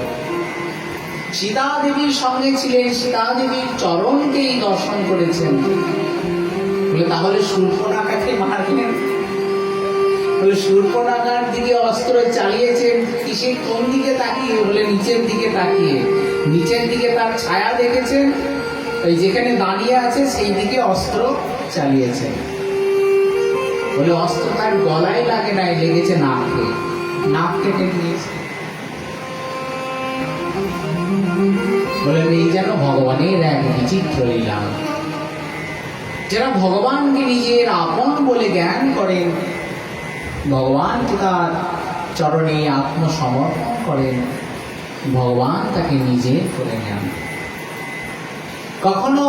সীতা দেবীর সঙ্গে ছিলেন, সীতা দেবীর চরণকেই দর্শন করেছেন। বলে, তাহলে শূর্পণখাকে মারলেন? বলে, শূর্পণখার দিকে অস্ত্র চালিয়েছেন কিসে, কোন দিকে তাকিয়ে? বলে, নিচের দিকে তাকিয়ে। নিচের দিকে তার ছায়া দেখেছেন, ওই যেখানে দাঁড়িয়ে আছে সেই দিকে অস্ত্র চালিয়েছেন। বলে, অস্ত্র তার গলায় লাগে নাই, লেগেছে নাকে, নাক কেটে দিয়েছে। বলে, এই যেন ভগবানের এক বিচিত্র লীলা। যারা ভগবানকে নিজের আপন বলে জ্ঞান করেন, ভগবানকে তার চরণে আত্মসমর্পণ করেন, ভগবান তাকে নিজে করে নেন, কখনো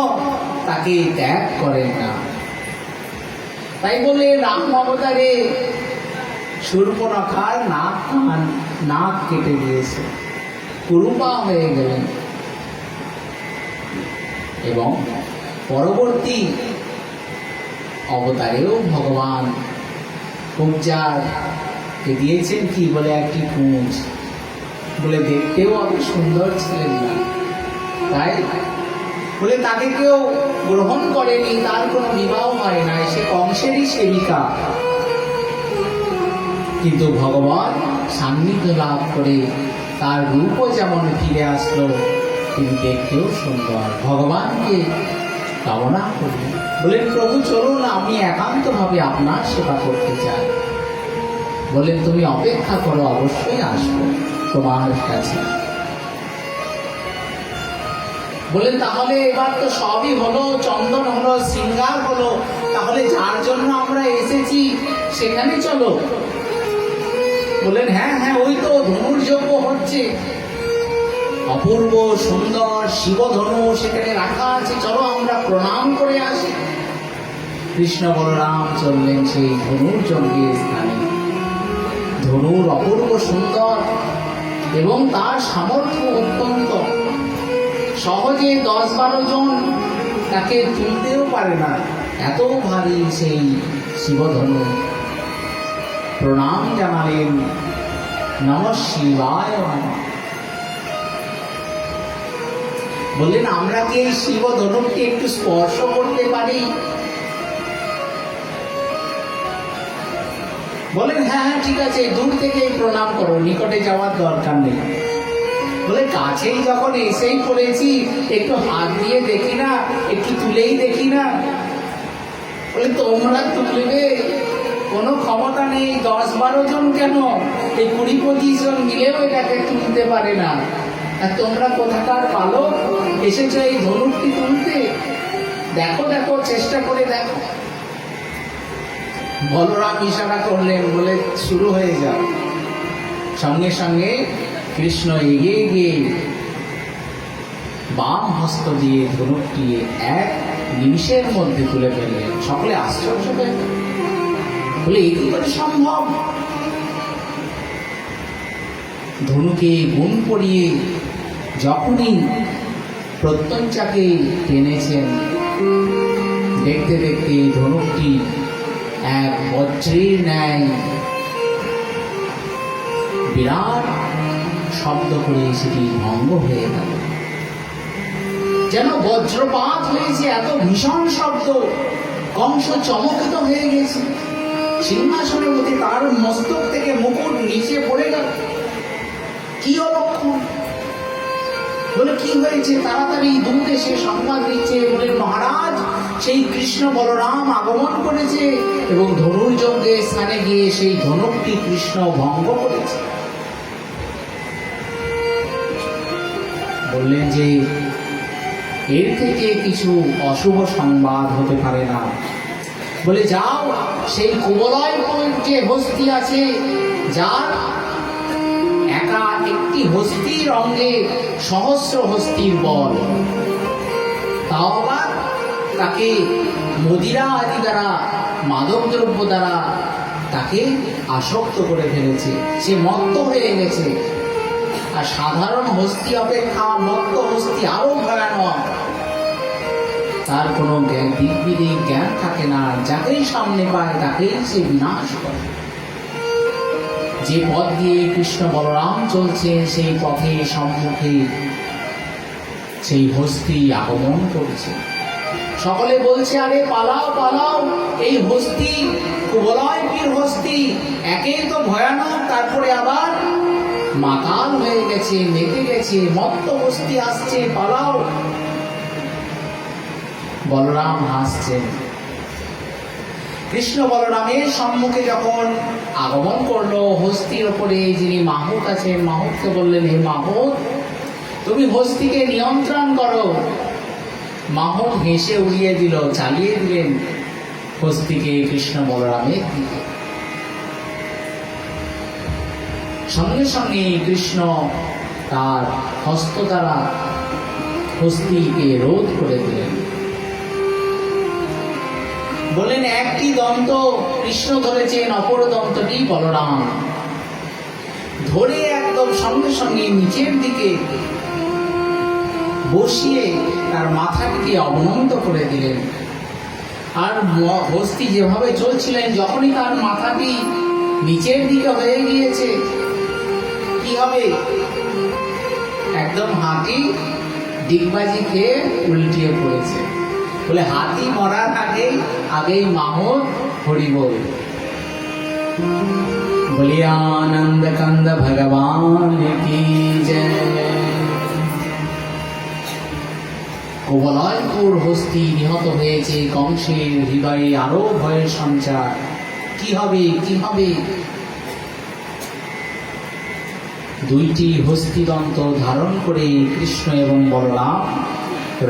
তাকে ত্যাগ করেন না। তাই বলে রাম অবতারে শূর্পণখার নাক কেটে দিয়েছে, কুরুপা হয়ে গেলেন। এবং পরবর্তী অবতারেও ভগবান কুবজারকে দিয়েছেন কি বলে একটি পুঁজ। বলে, দেখতেও অত সুন্দর ছিলেন না, তাই বলে তাকে কেউ গ্রহণ করেনি, তার কোনো বিবাহ হয় নাই, সে কংসেরই সেবিকা। কিন্তু ভগবান সান্নিধ্য লাভ করে তার রূপও যেমন ফিরে আসলো, তিনি দেখতেও সুন্দর। ভগবানকে কামনা করি, বলেন, প্রভু চলুন, আমি একান্তভাবে আপনার সেবা করতে চাই। বলেন, তুমি অপেক্ষা করো, অবশ্যই আসবো তোমার কাছে। বলেন, তাহলে এবার তো সবই হলো, চন্দন হলো, শৃঙ্গার হলো, তাহলে যার জন্য আমরা এসেছি সেখানে চলো। বলেন, হ্যাঁ হ্যাঁ, ওই তো ধনুর্যজ্ঞ হচ্ছে, অপূর্ব সুন্দর শিবধনু সেখানে রাখা আছে, চলো আমরা প্রণাম করে আসি। কৃষ্ণ বলরাম চললেন সেই ধনুর্যজ্ঞের স্থানে। ধনুর অপূর্ব সুন্দর এবং তার সামর্থ্য অত্যন্ত। সহজে 10-12 জন তাকে তুলতেও পারে না, এত ভারী সেই শিবধনু। প্রণাম জানালেন, নমঃ শিবায় নমঃ। বললেন, আমরা কি এই শিবধনুকে একটু স্পর্শ করতে পারি? বলেন, হ্যাঁ হ্যাঁ ঠিক আছে, দূর থেকে প্রণাম করো, নিকটে যাওয়ার দরকার নেই। বলে, কাছেই যখন এসেই পড়েছি, একটু হাত দিয়ে দেখি না, একটু তুলেই দেখি না। বলে, তোমরা তুলবে, কোনো ক্ষমতা নেই। 10-12 জন কেন, এই 20-25 জন মিলেও এটাকে তুলতে পারে না। আর তোমরা কোথাকার পালক, এসেছো এই ধনুকটি তুলতে? দেখো দেখো, চেষ্টা করে দেখো। বলরাম ইশারা করলেন, বলে শুরু হয়ে যাও। সঙ্গে সঙ্গে কৃষ্ণ এগিয়ে গিয়ে বাম হস্ত দিয়ে ধনুকটি 1 নিমিষের মধ্যে তুলে ফেললেন। সকলে আশ্চর্য হয়ে গেল, বলে, এই কি করে সম্ভব? ধনুকে গুণ পরিয়ে যখনই প্রত্যঞ্চাকে টেনেছেন, দেখতে দেখতে ধনুকটি এক বজ্রের ন্যায় বিরাট শব্দ করে সেটি ভঙ্গ হয়ে গেল। যেন বজ্রপাত হয়েছে, এত ভীষণ শব্দ। কংস চমকিত হয়ে গেছে। সিংহাসনের মধ্যে তার মস্তক থেকে মুকুট নিচে পড়ে গেল। কি অলক্ষণ! বলে, কি হয়েছে? তাড়াতাড়ি দূত এসে সংবাদ দিচ্ছে, বলে, মহারাজ, সেই কৃষ্ণ বলরাম আগমন করেছে এবং ধনুর্যজ্ঞের স্থানে গিয়ে সেই ধনুকটি কৃষ্ণ ভঙ্গ করেছে। বললেন যে এর থেকে কিছু অশুভ সংবাদ হতে পারে না। বলে, যাও, সেই কুবলয়পুর যে হস্তি আছে, যার একা একটি হস্তির অঙ্গে সহস্র হস্তির বল, তাও আবার তাকে মদিরা আদি দ্বারা, মাদক দ্রব্য দ্বারা তাকে আসক্ত করে ফেলেছে। সে মত্ত হয়ে গেছে। আর সাধারণ হস্তি অপেক্ষা মত্ত হস্তি আরো ভয়ানক। তার কোনো দিক জ্ঞান থাকে না, যাকেই সামনে পায় তাকেই সে বিনাশ করে। যে পথ দিয়ে কৃষ্ণ বলরাম চলছে, সেই পথে সম্মুখে সেই হস্তি আগমন করছে। সকলে বলছে, আরে পালাও পালাও, এই হস্তি কুবলয়পীর হস্তি, একেই তো ভয়ানক, তারপরে আবার মাতাল হয়ে গেছে, মেতে গেছে, মত্ত হস্তি আসছে, পালাও। বলরাম হাসছেন। কৃষ্ণ বলরামের সম্মুখে যখন আগমন করলো, হস্তির ওপরে যিনি মাহুত আছেন, মাহুতকে বললেন, হে মাহুত, তুমি হস্তিকে নিয়ন্ত্রণ করো। মাহুত হেসে উড়িয়ে দিল, চালিয়ে দিলেন হস্তিকে কৃষ্ণ বলরামের দিকে। সঙ্গে সঙ্গে কৃষ্ণ তার হস্ত দ্বারা হস্তিকে রোধ করে দিলেন। বলেন, একটি দন্ত কৃষ্ণ ধরেছেন, অপর দন্তটি বলরাম ধরে একদম সঙ্গে সঙ্গে নিচের দিকে বসিয়ে তার মাথাটিকে অবনমিত করে দিলেন। আর হস্তি যেভাবে চলছিলেন, যখনই তার মাথাটি নিচের দিকে হয়ে গিয়েছে, কি হবে? একদম হাতি ডিগবাজি খেয়ে উল্টিয়ে পড়েছে। বলে, হাতি মরার আগেই মাহুত হরি বল। বলি, আনন্দ কান্দ ভগবান কি জয়। কুবলয়পুর হস্তি নিহত হয়েছে, কংসের হৃদয়ে আরো ভয়ের সঞ্চার। কি হবে, কি হবে? দুইটি হস্তিদন্ত ধারণ করে কৃষ্ণ এবং বলরাম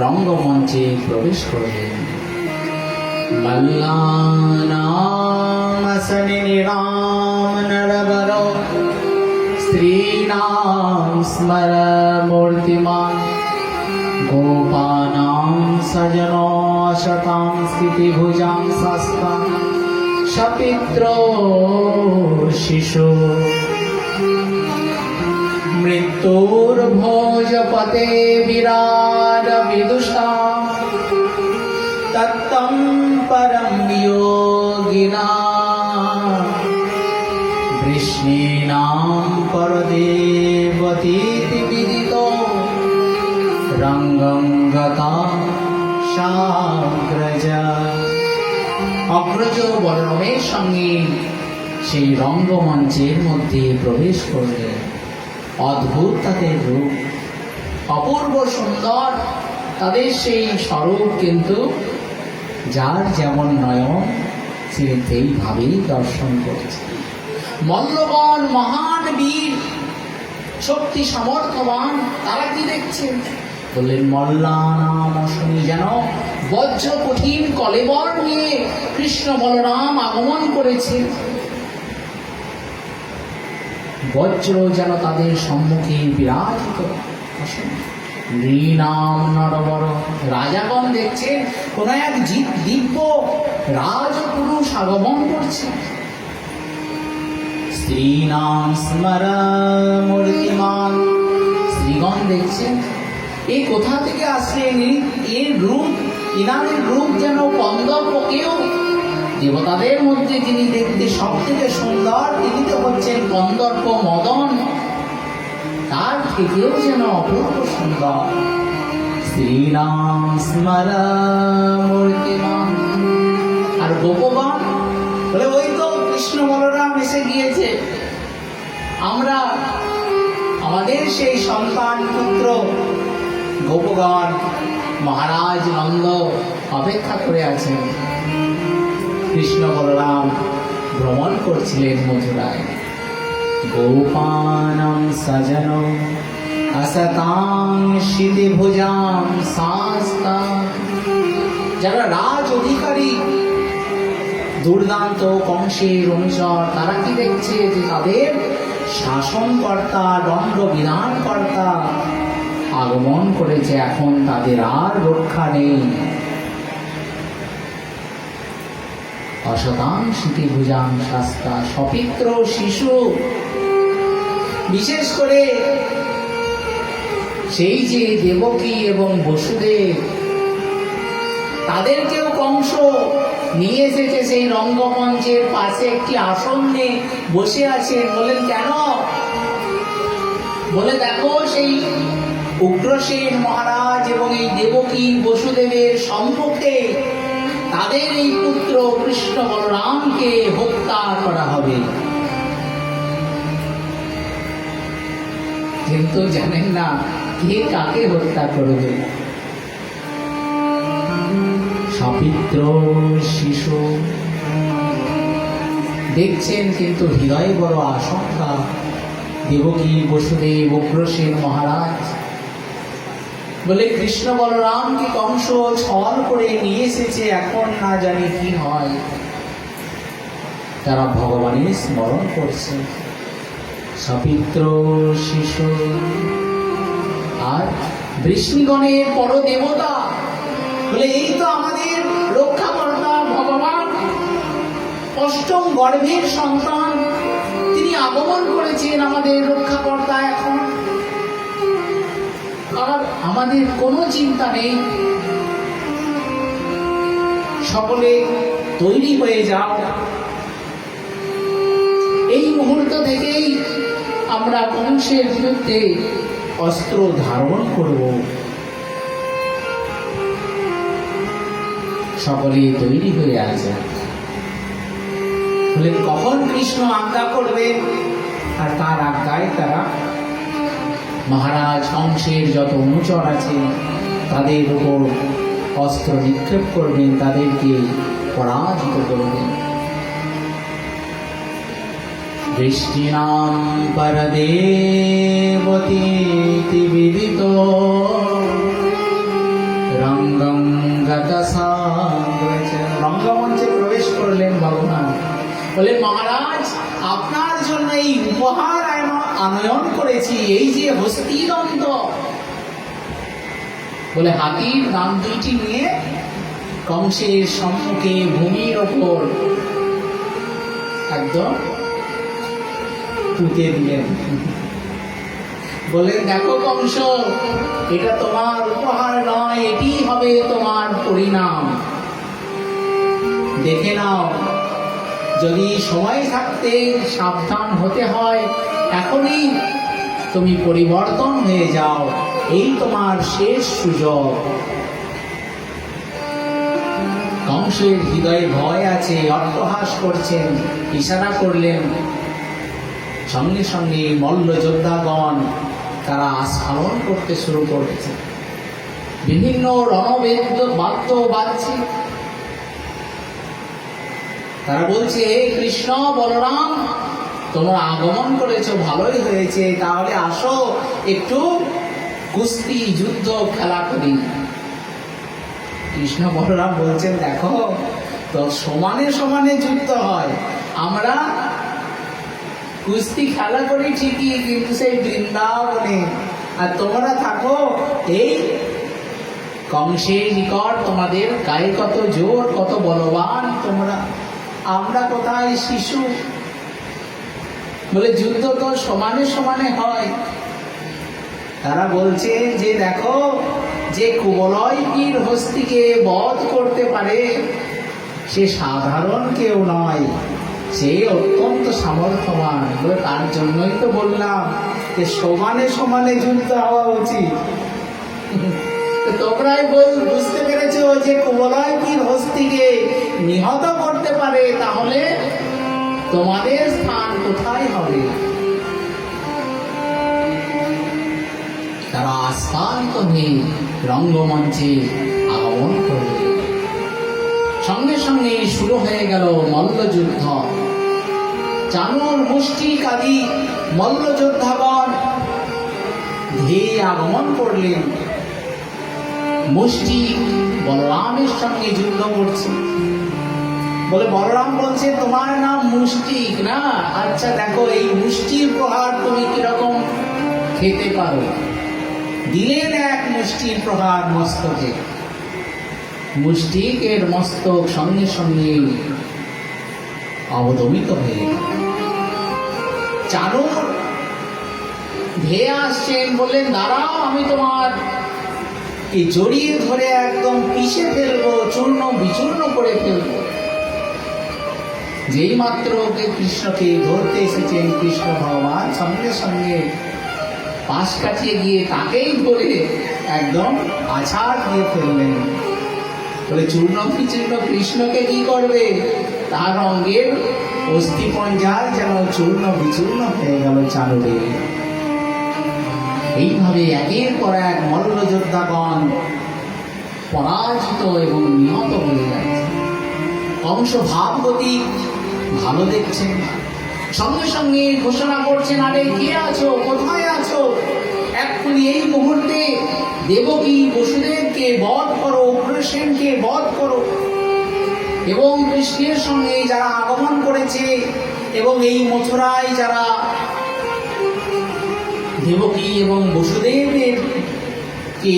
রঙ্গমঞ্চে প্রবেশ করলেন। মল্লানাম সনিরাম নরবর স্ত্রীনাম স্মর মূর্তিমান গোপানাম সজনো শতাং স্থিতি ভুজাং শাস্তাং সপিত্র শিশু মৃত্যুর ভোজপতে বিরাট বিদুষা তত্তম পরম যোগিনা বৃষ্ণীনাম পরদেবতীতি বিদিত রঙ্গং গতা সাগ্রজা। অগ্রজ বলরামের সঙ্গে সেই রঙ্গমঞ্চের মধ্যে প্রবেশ করলেন। অদ্ভুত তাদের রূপ, অপূর্ব সুন্দর তাদের সেই স্বরূপ, কিন্তু যার যেমন নয়ন তিনি সেইভাবেই দর্শন করছে। মল্লবন মহান বীর, শক্তি সামর্থ্যবান, তারা কি দেখছেন? বললেন মল্লানাম অশনি, যেন বজ্র কঠিন কলেবর নিয়ে কৃষ্ণ বলরাম আগমন করেছে। বজ্র যেন তাদের সম্মুখে বিরাজিত। নৃনাম নরবর, রাজাগণ দেখছেন কোন এক দিব্য রাজপুরুষ আগমন করছে। স্ত্রীনাম স্মরা মূর্তিমান, স্ত্রীগণ দেখছেন এ কোথা থেকে আসলেন, এর রূপ, ইনারের রূপ যেন কন্দর্পকেও, দেবতাদের মধ্যে যিনি দেখতে সব থেকে সুন্দর তিনি তো হচ্ছেন কন্দর্প মদন, তার থেকেও যেন অপূর্ব সুন্দর। শ্রীরাম স্মরা মূর্তিমান। আর গোপগণ বলে ওই তো কৃষ্ণ বলরাম এসে গিয়েছে, আমরা আমাদের সেই সন্তান পুত্র গোপগণ মহারাজ নন্দ অপেক্ষা করে আছেন। কৃষ্ণ বলরাম ভ্রমণ করছিলেন মথুরায়। গোপানং সজন অসতাং শিতি ভুজাম শাস্তা, যারা রাজ অধিকারী দুর্দান্ত কংসের অনুচর, তারা কি দেখছে যে তাদের শাসনকর্তা দণ্ড বিধানকর্তা আগমন করেছে, এখন তাদের আর রক্ষা নেই। অসতাং শিতি ভুজাং শাস্তা, সপিত্র শিশু, বিশেষ করে সেই যে দেবকী এবং বসুদেব, তাদেরকেও কংস নিয়ে এসেছে সেই রঙ্গমঞ্চের পাশে একটি আসনে বসে আছেন। বলেন কেন? বলে দেখো সেই উগ্রসেন মহারাজ এবং এই দেবকী বসুদেবের সম্মুখে তাদের এই পুত্র কৃষ্ণ বলরামকে হত্যা করা হবে, কিন্তু জানেন না কে কাকে হত্যা করবে। সপিত্র শিশু দেখছেন, কিন্তু হৃদয়ে বড় আশঙ্কা। দেবকী বসুদেব উগ্রসেন মহারাজ বলে কৃষ্ণ বলরামকে কংস ছল করে নিয়ে এসেছে, এখন না জানি কি হয়। তারা ভগবানের স্মরণ করছে। সপিত্র শিশু আর বৃষ্ণিগণের পরদেবতা বলে এই তো আমাদের রক্ষাকর্তা ভগবান, অষ্টম গর্ভের সন্তান, তিনি আগমন করেছেন আমাদের রক্ষাকর্তা। এখন আর আমাদের কোনো চিন্তা নেই, সকলে তৈরি হয়ে যাও। এই মুহূর্ত থেকেই আমরা কংসের বিরুদ্ধে অস্ত্র ধারণ করব। সকলে তৈরি হয়ে আছে। বলে কখন কৃষ্ণ আজ্ঞা করবে, আর তার আজ্ঞায় তারা মহারাজ কংসের যত অনুচর আছে তাদের উপর অস্ত্র নিক্ষেপ করবেন, তাদেরকে পরাজিত করবেন। বৃষ্টিনাম পরদেবতীতি বিদিত রঙ্গং গতসাগ্রজ। রঙ্গমঞ্চে প্রবেশ করলেন ভগবান, বলে মহারাজ আপনার জন্য এই উপহার আনয়ন করেছি, এই যে হস্তিদন্ত। বলে হাতির দাম দুইটি নিয়ে কংসের সম্মুখে ভূমির ওপর একদম পুঁতে দিলেন। বলে দেখো কংস, এটা তোমার উপহার নয়, এটি হবে তোমার পরিণাম। দেখে নাও, যদি সময় থাকতে সাবধান হতে হয় এখনই তুমি পরিবর্তন হয়ে যাও, এই তোমার শেষ সুযোগ। কংসের হৃদয়ে ভয় আছে, অট্টহাস করছেন, ইশারা করলেন। সঙ্গে সঙ্গে মল্ল যোদ্ধাগণ তারা আস্ফালন করতে শুরু করেছে, বিভিন্ন রণবেদ্য বাদ্য বাজছে। তারা বলছে, হে কৃষ্ণ বলরাম, তোমরা আগমন করেছো, ভালোই হয়েছে, তাহলে আসো একটু কুস্তি যুদ্ধ খেলা করি। কৃষ্ণ বলরাম বলছেন, দেখো তো সমানে সমানে যুদ্ধ হয়, আমরা কুস্তি খেলা করি ঠিকই, কিন্তু সেই বৃন্দাবনে, আর তোমরা থাকো এই কংসের নিকট, তোমাদের গায়ে কত জোর, কত বলবান তোমরা, আমরা কোথায় শিশু। বলে যুদ্ধ তো সমানে সমানে হয়। তারা বলছে যে দেখো, যে কুবলয়গির হস্তিকে বধ করতে পারে সে সাধারণ কেউ নয়, সে অত্যন্ত সামর্থ্যবান। তার জন্যই তো বললাম যে সমানে সমানে যুদ্ধ হওয়া উচিত। তোমরাই বুঝতে পেরেছো যে কুবলয়গির হস্তিকে নিহত করতে পারে, তাহলে তোমাদের স্থান কোথায় হবে? তারা আস্ফালিত হয়ে রঙ্গমঞ্চে আগমন করবে। সঙ্গে সঙ্গে শুরু হয়ে গেল মল্লযুদ্ধ। চানুর মুষ্টিক আদি মল্লযোদ্ধাগণ ধেয়ে আগমন করলেন। মুষ্টিক বলরামের সঙ্গে যুদ্ধ করছে। বলে বলরাম বলছে, তোমার নাম মুষ্টিক না? আচ্ছা দেখো, এই মুষ্টির প্রহার তুমি কিরকম খেতে পারো। দিলেন এক মুষ্টির প্রহার মস্তকে। মুষ্টিকের মস্তক সঙ্গে সঙ্গে অবদমিত হয়ে গেল। চানুর ধেয়ে আসছেন, বললেন, দাঁড়াও, আমি তোমার এই জড়িয়ে ধরে একদম পিষে ফেলবো, চূর্ণ বিচূর্ণ করে ফেলবো। যেই মাত্র কৃষ্ণকে ধরতে এসেছেন কৃষ্ণ ভগবান, সঙ্গে সঙ্গে পাশ কাটিয়ে গিয়ে তাকেই ধরে একদম আছাড় দিয়ে ফেললেন। বলে চূর্ণ বিচূর্ণ কৃষ্ণকে কি করবে? তার অঙ্গের অস্থিপঞ্জার যেন চূর্ণ বিচূর্ণ হয়ে গেল চানুরে। এইভাবে একের পর এক মল্লযোদ্ধাগণ পরাজিত এবং নিহত হয়ে যাচ্ছে। কংস ভাবগতি ভালো দেখছেন, সঙ্গে সঙ্গে ঘোষণা করছেন, আরে কে আছো, কোথায় আছো? এক্ষুনি এই মুহূর্তে দেবকী বসুদেবকে বধ করো, উগ্রসেনকে বধ করো। এবং কৃষ্ণের সঙ্গে যারা আগমন করেছে এবং এই মথুরায় যারা দেবকী এবং বসুদেবের কে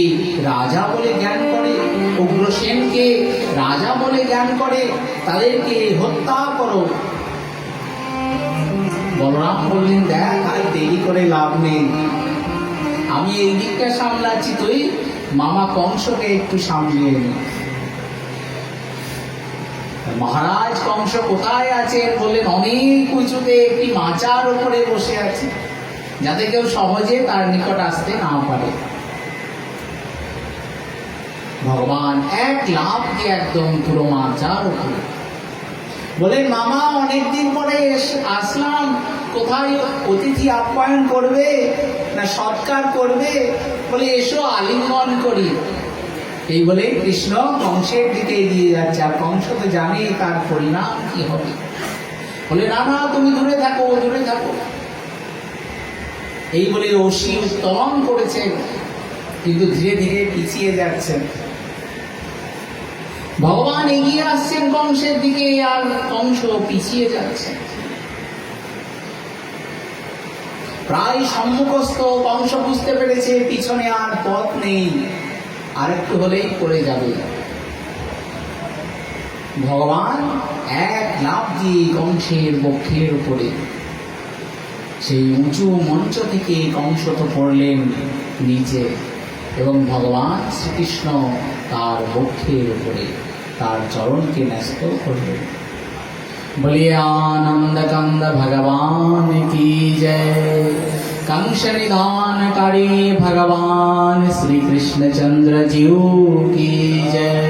রাজা বলে জ্ঞান করে, উগ্রসেনকে রাজা বলে জ্ঞান করে, তাদেরকে হত্যা করো। বলরাম বললেন, দেখ, আর দেরি করে লাভ নেই, আমি এই দিকটা সামলাচ্ছি, তুই মামা কংসকে একটু সামলিয়ে নি। মহারাজ কংস কোথায় আছেন? বললেন, অনেক উঁচুতে একটি মাচার উপরে বসে আছে, যাতে কেউ সহজে তার নিকট আসতে না পারে। ভগবান এক লাফ দিয়ে একদম পুরো মাচার উপরে। বলেন, মামা অনেকদিন পরে আসলাম, কোথায় অতিথি আপ্যায়ন করবে না সৎকার করবে? বলে, এসো আলিঙ্গন করি। এই বলে কৃষ্ণ কংসের দিকে এগিয়ে যাচ্ছে, আর কংস তো জানে তার পরিণাম কি হবে। বলে, না না, তুমি দূরে থাকো, দূরে থাকো। এই বলে অসি উত্তোলন করেছেন, কিন্তু ধীরে ধীরে পিছিয়ে যাচ্ছেন। ভগবান এগিয়ে আসছেন কংসের দিকে, আর কংস পিছিয়ে যাচ্ছে। প্রায় সম্মুখস্থ কংস বুঝতে পেরেছে পিছনে আর পথ নেই, আরেকটু হলেই পড়ে যাবে। ভগবান এক লাফ দিয়ে কংসের বক্ষের উপরে, সেই উঁচু মঞ্চ থেকে কংস তো পড়লেন নিচে, এবং ভগবান শ্রীকৃষ্ণ তার বক্ষের উপরে। তার চরণকে ন্যস্ত করলেন। বলিয়ে আনন্দ কান্দ ভগবান কি জয়, कंस निधानकारी भगवान श्री कृष्णचंद्र जीव की जय।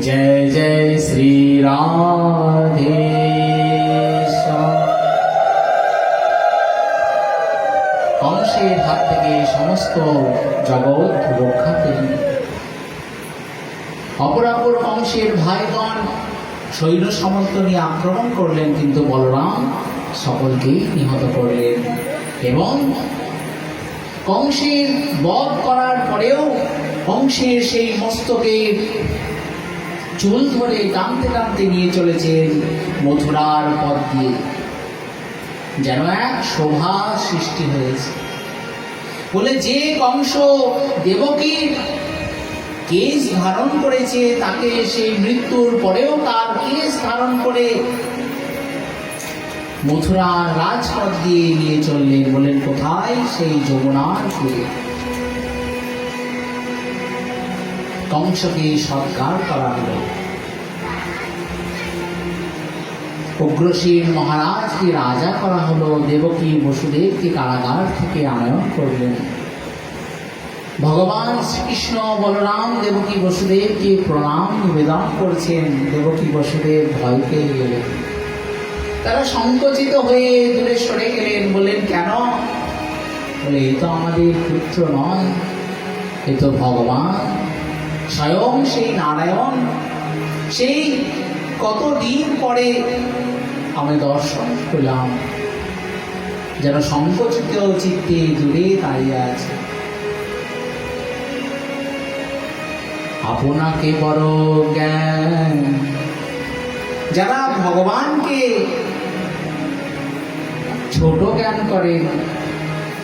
जय जय श्री राधे। কংসের হাত থেকে সমস্ত জগৎ রক্ষা পেলেন। অপরাপর কংসের ভাইগণ সৈন্য সামন্ত নিয়ে আক্রমণ করলেন, কিন্তু বলরাম সকলকেই নিহত করলেন। এবং কংসের বধ করার পরেও কংসের সেই মস্তকের চুল ধরে টানতে টানতে নিয়ে চলেছেন মথুরার পথ দিয়ে, যেন এক শোভা সৃষ্টি হয়েছে। বলে যে কংস দেবকীর কেশ ধারণ করেছে, তাকে সেই মৃত্যুর পরেও তার কেশ ধারণ করে মথুরার রাজপথ দিয়ে নিয়ে চললেন। বলেন কোথায়? সেই যমুনার তীরে। কংসকে সৎকার করা হল। উগ্রসেন মহারাজকে রাজা করা হলো। দেবকী বসুদেবকে কারাগার থেকে আনয়ন করলেন। ভগবান শ্রীকৃষ্ণ বলরাম দেবকী বসুদেবকে প্রণাম নিবেদন করছেন। দেবকী বসুদেব ভয় পেয়ে গেলেন। তারা সংকুচিত হয়ে দূরে সরে গেলেন। বললেন কেন? বলে এ তো আমাদের পুত্র নয়, এ তো ভগবান স্বয়ং সেই নারায়ণ। সেই কতদিন পরে আমি দর্শন পেলাম, যেন সংকুচিত চিত্তে দূরে দাঁড়িয়ে আছে। আপনাকে বড় জ্ঞান। যারা ভগবানকে ছোট জ্ঞান করেন,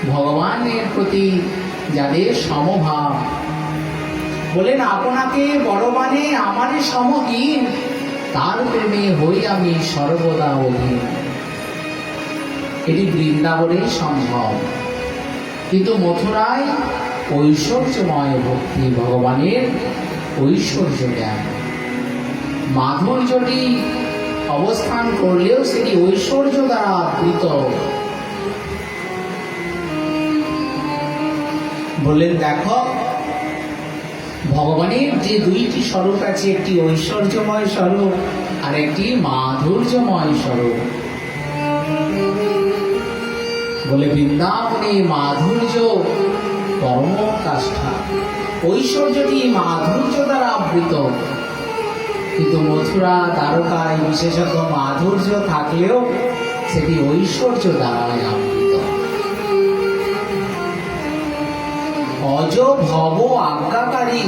ভগবানের প্রতি যাদের সমভাব, বলেন আপনাকে বড় মানে আমারই সমহীন, তার প্রেমে হই আমি সর্বদা অধীন। এটি বৃন্দাবনে সম্ভব, কিন্তু মথুরায় ঐশ্বর্যময় ভক্তি, ভগবানের ঐশ্বর্য জ্ঞান। মাধুর্যটি অবস্থান করলেও সেটি ঐশ্বর্য দ্বারা আবৃত। বললেন দেখো, ভগবানের যে দুইটি স্বরূপ আছে, একটি ঐশ্বর্যময় স্বরূপ আর একটি মাধুর্যময় স্বরূপ। বলে বৃন্দাবনে মাধুর্য পরম কাষ্ঠা, ঐশ্বর্যটি মাধুর্য দ্বারা আবৃত। কিন্তু মথুরা দ্বারকায় বিশেষত মাধুর্য থাকলেও সেটি ঐশ্বর্য দ্বারাই আবৃত। অজ ভব আজ্ঞাকারী,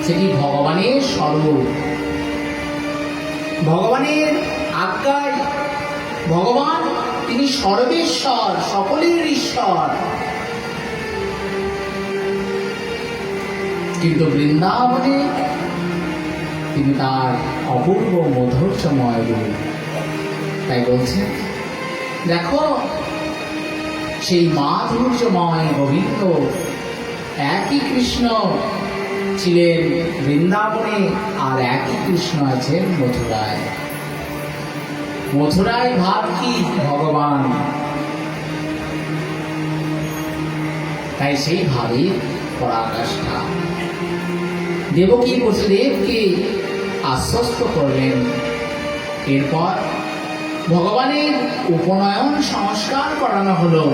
সেটি ভগবানের স্বরূপ। ভগবানের আজ্ঞায় ভগবান তিনি সর্বেশ্বর, সকলের ঈশ্বর। কিন্তু বৃন্দাবনে তিনি তার অপূর্ব মধুর্যময় রূপ। তাই বলছেন দেখো, সেই মাধুর্যময় গোবিন্দ একই কৃষ্ণ ছিলেন বৃন্দাবনে, আর একই কৃষ্ণ আছেন মথুরায়। মথুরায় ভাব কি? ভগবান। তাই সেই ভাবে পরাকাষ্ঠা। দেবকী বসুদেবকে আশ্বস্ত করলেন। এরপর ভগবানের উপনয়ন সংস্কার করানো হলো।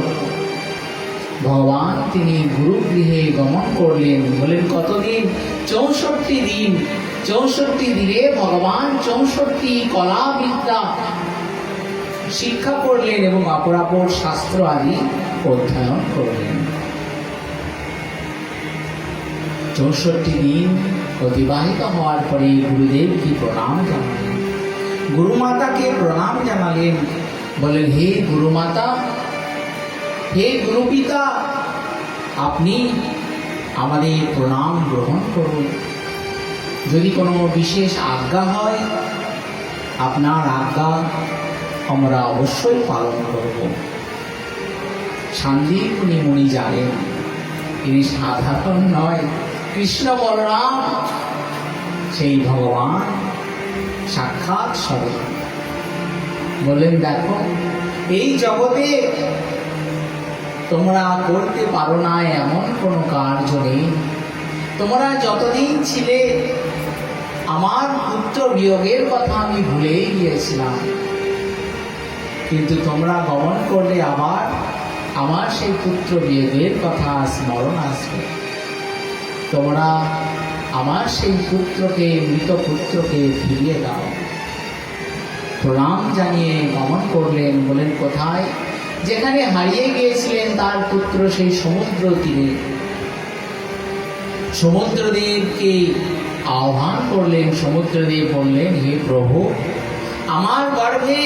ভগবান তিনি গুরুগৃহে গমন করলেন। বলেন কতদিন? 64 দিন। 64 দিনে ভগবান 64 কলা বিদ্যা শিক্ষা করলেন এবং অপরাপর শাস্ত্র আদি অধ্যয়ন করলেন। 64 দিন অতিবাহিত হওয়ার পরে গুরুদেবকে প্রণাম জানালেন, গুরুমাতাকে প্রণাম জানালেন। বলেন হে গুরুমাতা, হে গুরুপিতা, আপনি আমাদের প্রণাম গ্রহণ করুন। যদি কোনো বিশেষ আজ্ঞা হয়, আপনার আজ্ঞা আমরা অবশ্যই পালন করব। শান্তিপুনি মুনি জানেন তিনি সাধারণ নয়, কৃষ্ণ বলরাম সেই ভগবান সাক্ষাৎ স্বরূপ বললেন, দেখো এই জগতে তোমরা করতে পারো না এমন কোনো কার্য নেই। তোমরা যতদিন ছিলে আমার পুত্র বিয়োগের কথা আমি ভুলেই গিয়েছিলাম, কিন্তু তোমরা গমন করলে আবার আমার সেই পুত্র বিয়োগের কথা স্মরণ আসবে। তোমরা আমার সেই পুত্রকে, মৃত পুত্রকে ফিরিয়ে দাও। প্রণাম জানিয়ে গমন করলেন। বলেন, কোথায়? যেখানে হারিয়ে গিয়েছিলেন তার পুত্র সেই সমুদ্র তীরে। সমুদ্রদেবকে আহ্বান করলেন। সমুদ্রদেব বললেন, হে প্রভু, আমার গর্ভে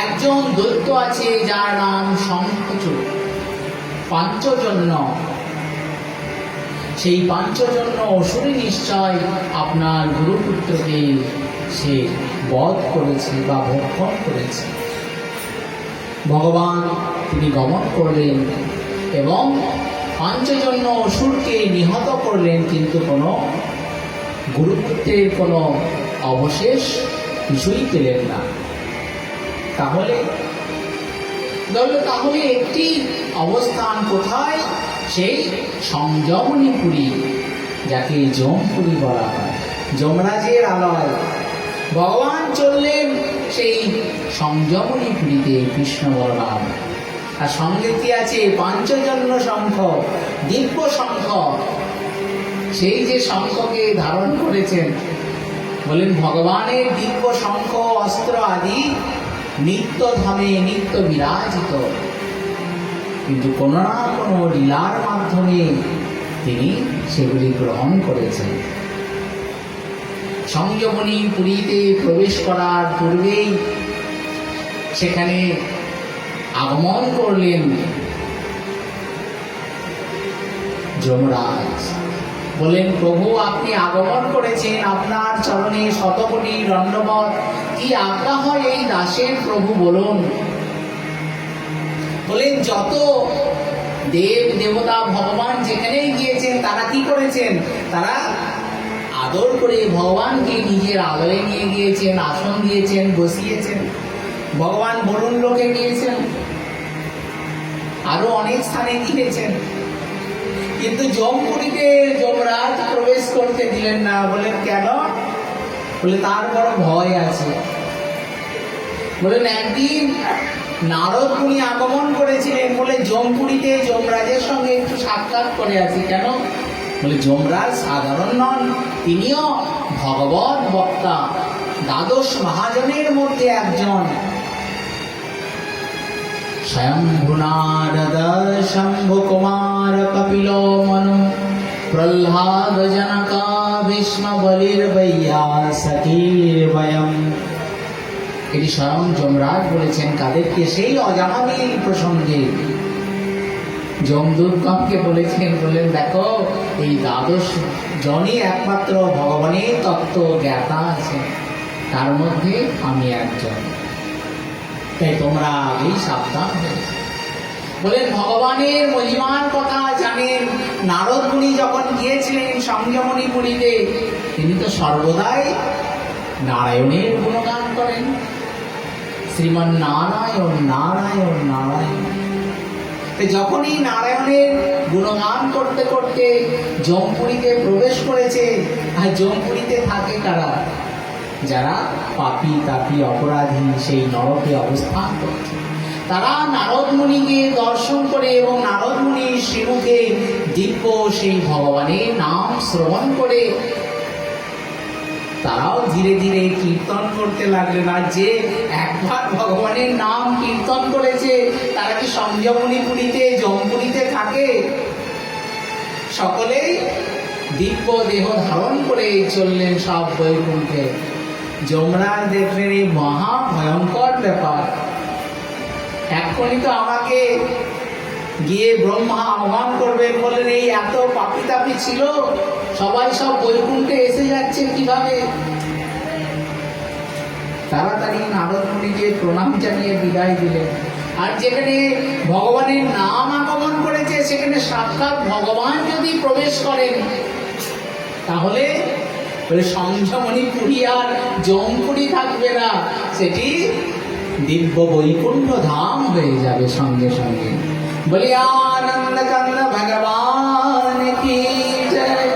একজন দৈত্য আছে যার নাম শঙ্খচূড়, পাঞ্চজন্য। সেই পাঞ্চজন্য অসুরী নিশ্চয় আপনার গুরুপুত্রকে সে বধ করেছে বা ভক্ষণ করেছে। ভগবান তিনি গমন করলেন এবং পাঞ্চজন্য অসুরকে নিহত করলেন, কিন্তু কোনো গুরুপুত্রের কোনো অবশেষ কিছুই পেলেন না। তাহলে একটি অবস্থান কোথায়? সেই সংযমনীপুরী, যাকে যমপুরী বলা হয়, যমরাজের আলয়। ভগবান চললেন সেই সংযমনীপুরীতে, কৃষ্ণ বলরাম। আর সঙ্গে কি আছে? পাঞ্চজন্য শঙ্খ, দিব্য শঙ্খ। সেই যে শঙ্খকে ধারণ করেছেন, বলেন ভগবানের দিব্য শঙ্খ অস্ত্র আদি নিত্য ধামে নিত্য বিরাজিত, কিন্তু কোনো না কোনো লীলার মাধ্যমে তিনি সেগুলি গ্রহণ করেছেন। সংযমনী পুরীতে প্রবেশ করার পূর্বেই সেখানে আগমন করলেন যমরাজ। বলেন, প্রভু আপনি আগমন করেছেন, আপনার চরণে শতকোটি দণ্ডবৎ। কি আজ্ঞা হয় এই দাসের প্রভু বলুন। বলেন, যত দেব দেবতা ভগবান যেখানেই গিয়েছেন তারা কি করেছেন? তারা আদর করে ভগবানকে নিজের আলয়ে নিয়ে গিয়েছেন, আসন দিয়েছেন, বসিয়েছেন। ভগবান বরুণ লোকে গিয়েছেন, আরো অনেক স্থানে গিয়েছেন, কিন্তু যমপুরীতে যমরাজ প্রবেশ করতে দিলেন না। বলেন, কেন? বলে, তার বড় ভয় আছে। বলেন, একদিন নারদ মুনি আগমন করেছিলেন, বলে যমপুরীতে যমরাজের সঙ্গে একটু সাক্ষাৎ করে আসি। কেন? বলে, যমরাজ সাধারণ নন, তিনিও ভগবত বক্তা, দ্বাদশ মহাজনের মধ্যে একজন। স্বয়ম্ভুনারদ শম্ভু কুমার কপিল মনু প্রহ্লাদ জনকা ভীষ্ম বলির বৈয়া সতীর বয়ম। এটি স্বয়ং যমরাজ বলেছেন কাদেরকে? সেই অজামিল প্রসঙ্গে যমদূতগণকে বলেছেন। বললেন, দেখো এই দ্বাদশ জনই একমাত্র ভগবানের তত্ত্ব জ্ঞাতা আছে, তার মধ্যে আমি একজন, তাই তোমরা আগেই সাবধান হয়ে। বলেন, ভগবানের মহিমার কথা জানেন। নারদ মুনি যখন গিয়েছিলেন সংযমনীপুরীতে, তিনি তো সর্বদাই নারায়ণের গুণগান করেন। শ্রীমন নারায়ণ নারায়ণ নারায়ণ। যখনই নারায়ণের গুণগান করতে করতে যমপুরীতে প্রবেশ করেছে, আর যমপুরীতে থাকে কারা? যারা পাপী তাপী অপরাধী, সেই নরকে অবস্থান করছে। তারা নারদ মুনিকে দর্শন করে এবং নারদ মুনির শ্রীমুখে দিব্য সেই ভগবানের নাম শ্রবণ করে তারাও ধীরে ধীরে কীর্তন করতে লাগলেন। আর যে একবার ভগবানের নাম কীর্তন করেছে তারা কি সংযমনীপুরীতে যমপুরীতে থাকে? সকলেই দিব্য দেহ ধারণ করে চললেন সব বৈকুণ্ঠে। যমরাজ দেখলেন এই মহা ভয়ঙ্কর ব্যাপার, এক্ষুনি তো আমাকে গিয়ে ব্রহ্মা আহ্বান করবেন। বললেন, এই এত পাপী তাপী ছিল, সবাই সব বৈকুণ্ঠে এসে যাচ্ছে কিভাবে? তাড়াতাড়ি নারদ মুনিকে প্রণাম জানিয়ে বিদায় দিলেন। আর যেখানে ভগবানের নাম আগমন করেছে সেখানে সাক্ষাৎ ভগবান যদি প্রবেশ করেন, তাহলে বলে সংযমনী পুরী আর জমপুরি থাকবে না, সেটি দিব্য বৈকুণ্ঠ ধাম হয়ে যাবে সঙ্গে সঙ্গে। বলে আনন্দ কান্দ ভগবান কি জয়।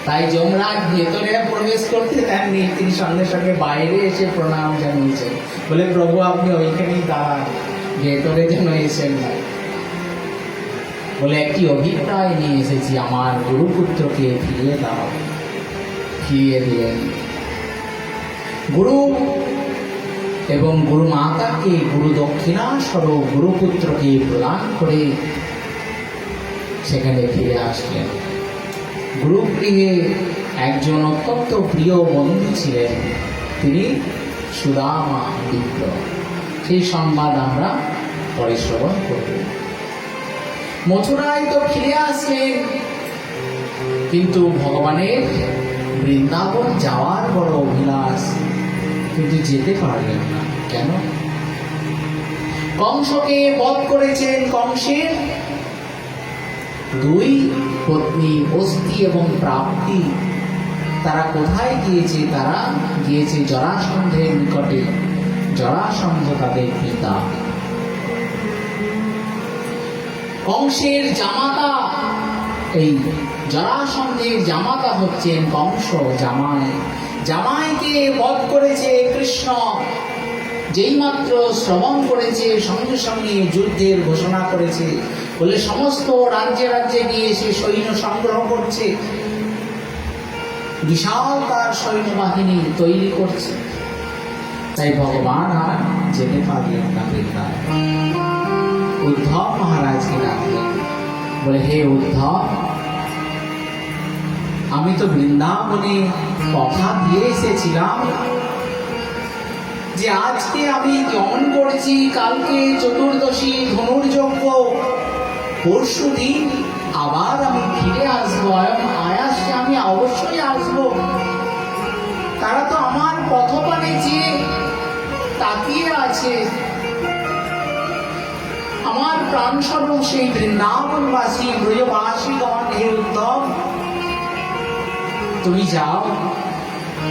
তাই যমরাজ ভেতরে প্রবেশ করতে দেননি, তিনি সঙ্গে সঙ্গে বাইরে এসে প্রণাম জানিয়েছেন। বলে প্রভু আপনি ওইখানেই দাঁড়ান, ভেতরে যেন এসেন না। বলে একটি অভিপ্রায় নিয়ে এসেছি, আমার গুরুপুত্রকে ফিরিয়ে দাও। ফিরিয়ে দিলেন। গুরু এবং গুরু মাতাকে গুরু দক্ষিণা স্বরূপ গুরুপুত্রকে প্রদান করে সেখানে ফিরে আসলেন। গুরুগৃহে একজন অত্যন্ত প্রিয় বন্ধু ছিলেন, তিনি সুদামা বিপ্র। সেই সংবাদ আমরা পরে শ্রবণ করব। মথুরায় তো ফিরে আসলেন, কিন্তু ভগবানের বৃন্দাবন যাওয়ার বড় অভিলাষ, কিন্তু যেতে পারলেন না। কেন? কংসকে বধ করেছেন। কংসের দুই পত্নী অস্তি এবং প্রাপ্তি, তারা কোথায় গিয়েছে? তারা গিয়েছে জরাসন্ধের নিকটে। জরাসন্ধ তাদের পিতা। কংসের জামাতা, এই জরাসন্ধের জামাতা হচ্ছেন কংস জামাই। জামাইকে বধ করেছে কৃষ্ণ। যেই মাত্র শ্রবণ করেছে সঙ্গে সঙ্গে যুদ্ধের ঘোষণা করেছে। বলে সমস্ত রাজ্যে রাজ্যে গিয়ে সে সৈন্য সংগ্রহ করছে, বিশাল তার সৈন্যবাহিনী তৈরি করছে। তাই ভগবান আর যেতে পারলেন না বৃন্দাবন। উদ্ধব মহারাজকে ডাকলেন। বলে হে উদ্ধব, আমি তো বৃন্দাবনে কথা দিয়ে এসেছিলাম যে আজকে আমি গমন করছি, কালকে চতুর্দশী ধনুর্যজ্ঞ, পরশু দিন আবার আমি ফিরে আসবো। আয়াসে আমি অবশ্যই আসবো। তারা তো আমার পথপানে চেয়ে তাকিয়ে আছে। আমার প্রাণস্বরূপ সেই বৃন্দাবনবাসী ব্রজবাসীগণ, হে উদ্ধব, তুমি যাও,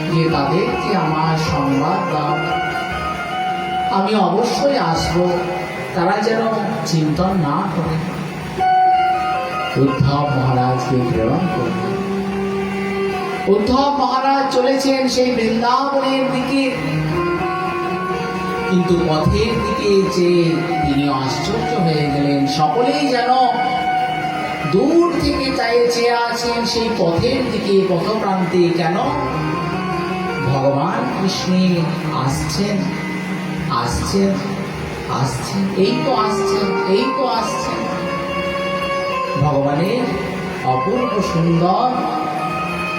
গিয়ে তাদেরকে আমার সংবাদ দাও, আমি অবশ্যই আসবো, তারা যেন চিন্তন না করে। উদ্ধব মহারাজকে প্রেরণ করলেন। উদ্ধব মহারাজ চলেছেন সেই বৃন্দাবনের দিকে, কিন্তু পথের দিকে যে তিনি আশ্চর্য হয়ে গেলেন। সকলেই যেন দূর থেকে তাই চেয়ে আছেন সেই পথের দিকে, পথপ্রান্তে। কেন? ভগবান কৃষ্ণ আসছেন, আসছেন, আসছেন, এই তো আসছেন, এই তো আসছেন। ভগবানের অপূর্ব সুন্দর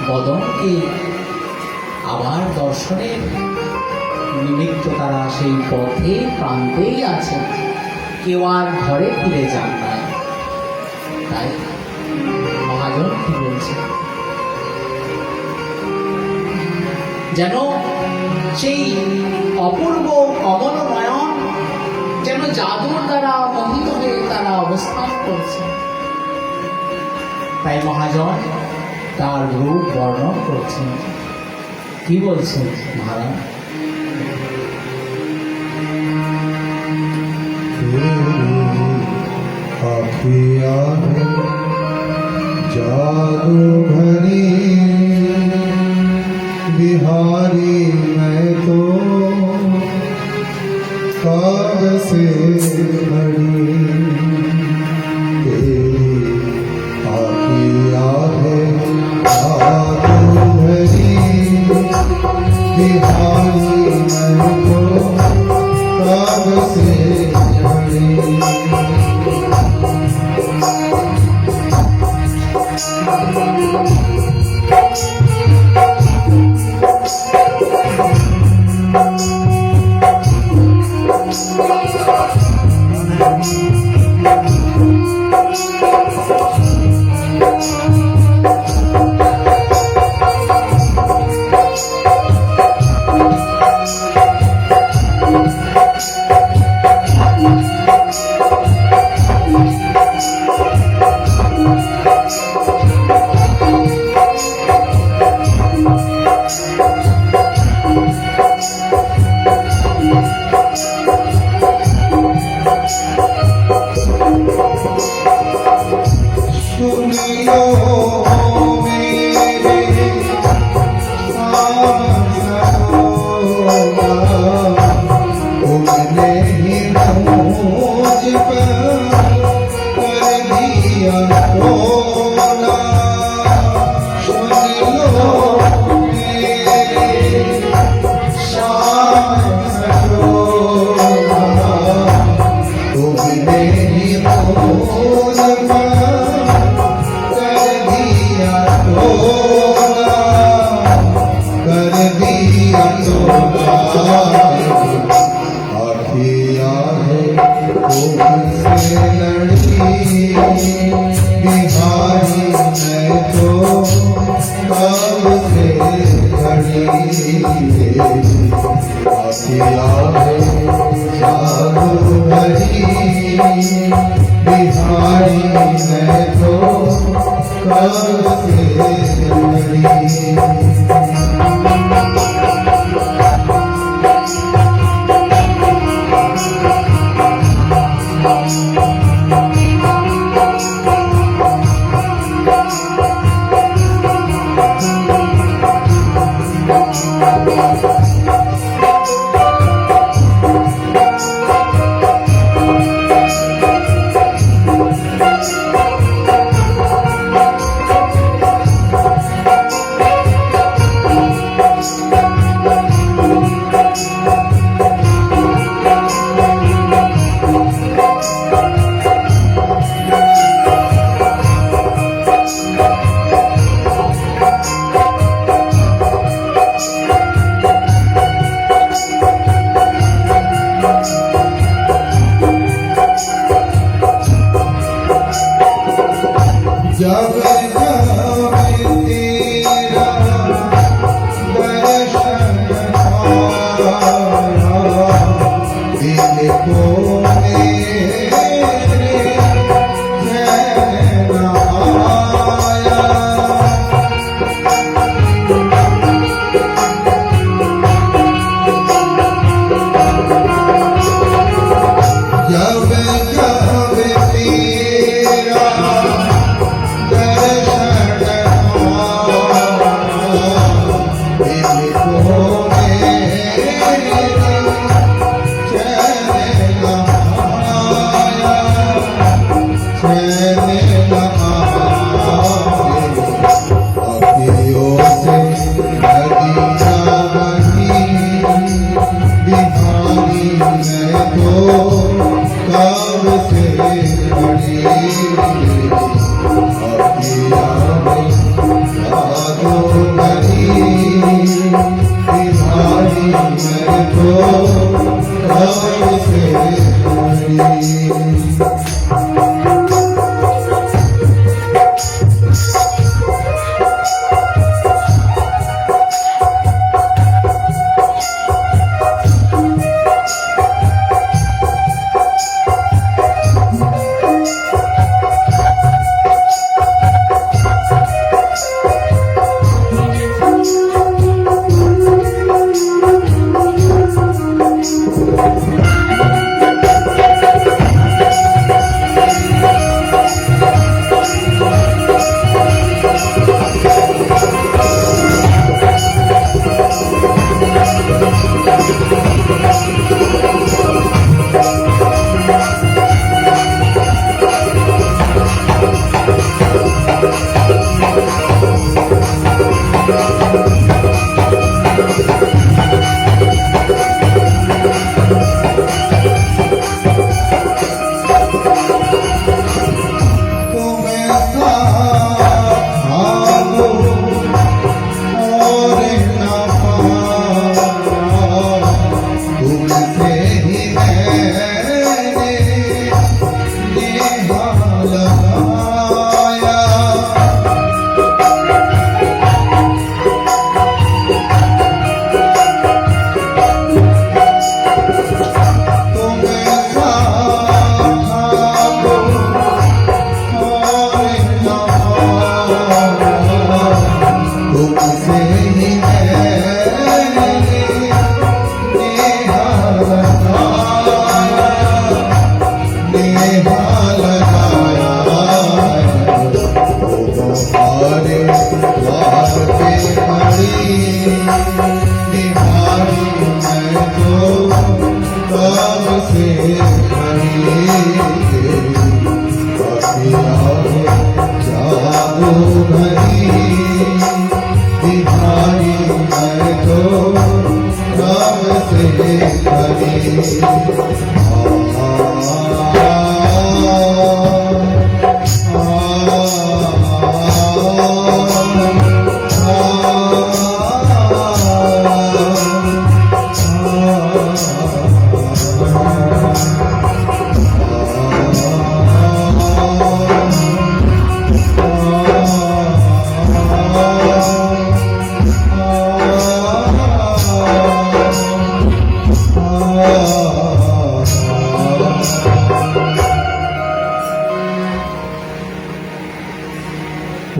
বদনকে আবার দর্শনের নিমিত্ত তারা সেই পথে প্রান্তেই আছেন, কেউ আর ঘরে ফিরে যান না। তাই মহাজন কি বলছে? যেন সেই অপূর্ব কমলনয়ন যেন জাদুর দ্বারা মোহিত হয়ে তারা অবস্থান করছে। তাই মহাজন তার রূপ বর্ণন করছেন। কি বলছেন মহারাজ? आखिया है जादू भरी बिहारी, मैं तो कब से खड़ी तेरी आखिया है जादू भरी बिहारी, मैं तो कब से खड़ी। आखिया है तुमसे लड़ी बिहारी मैं तो कब से खड़ी आखिया है जादू भरी बिहारी मैं तो कब से खड़ी जब जब तेरा दर्शन आया दिल को मेरे चैन आया जब जब तेरा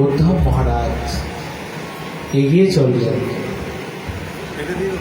উদ্ধব মহারাজ এগিয়ে চললেন। এটা দিও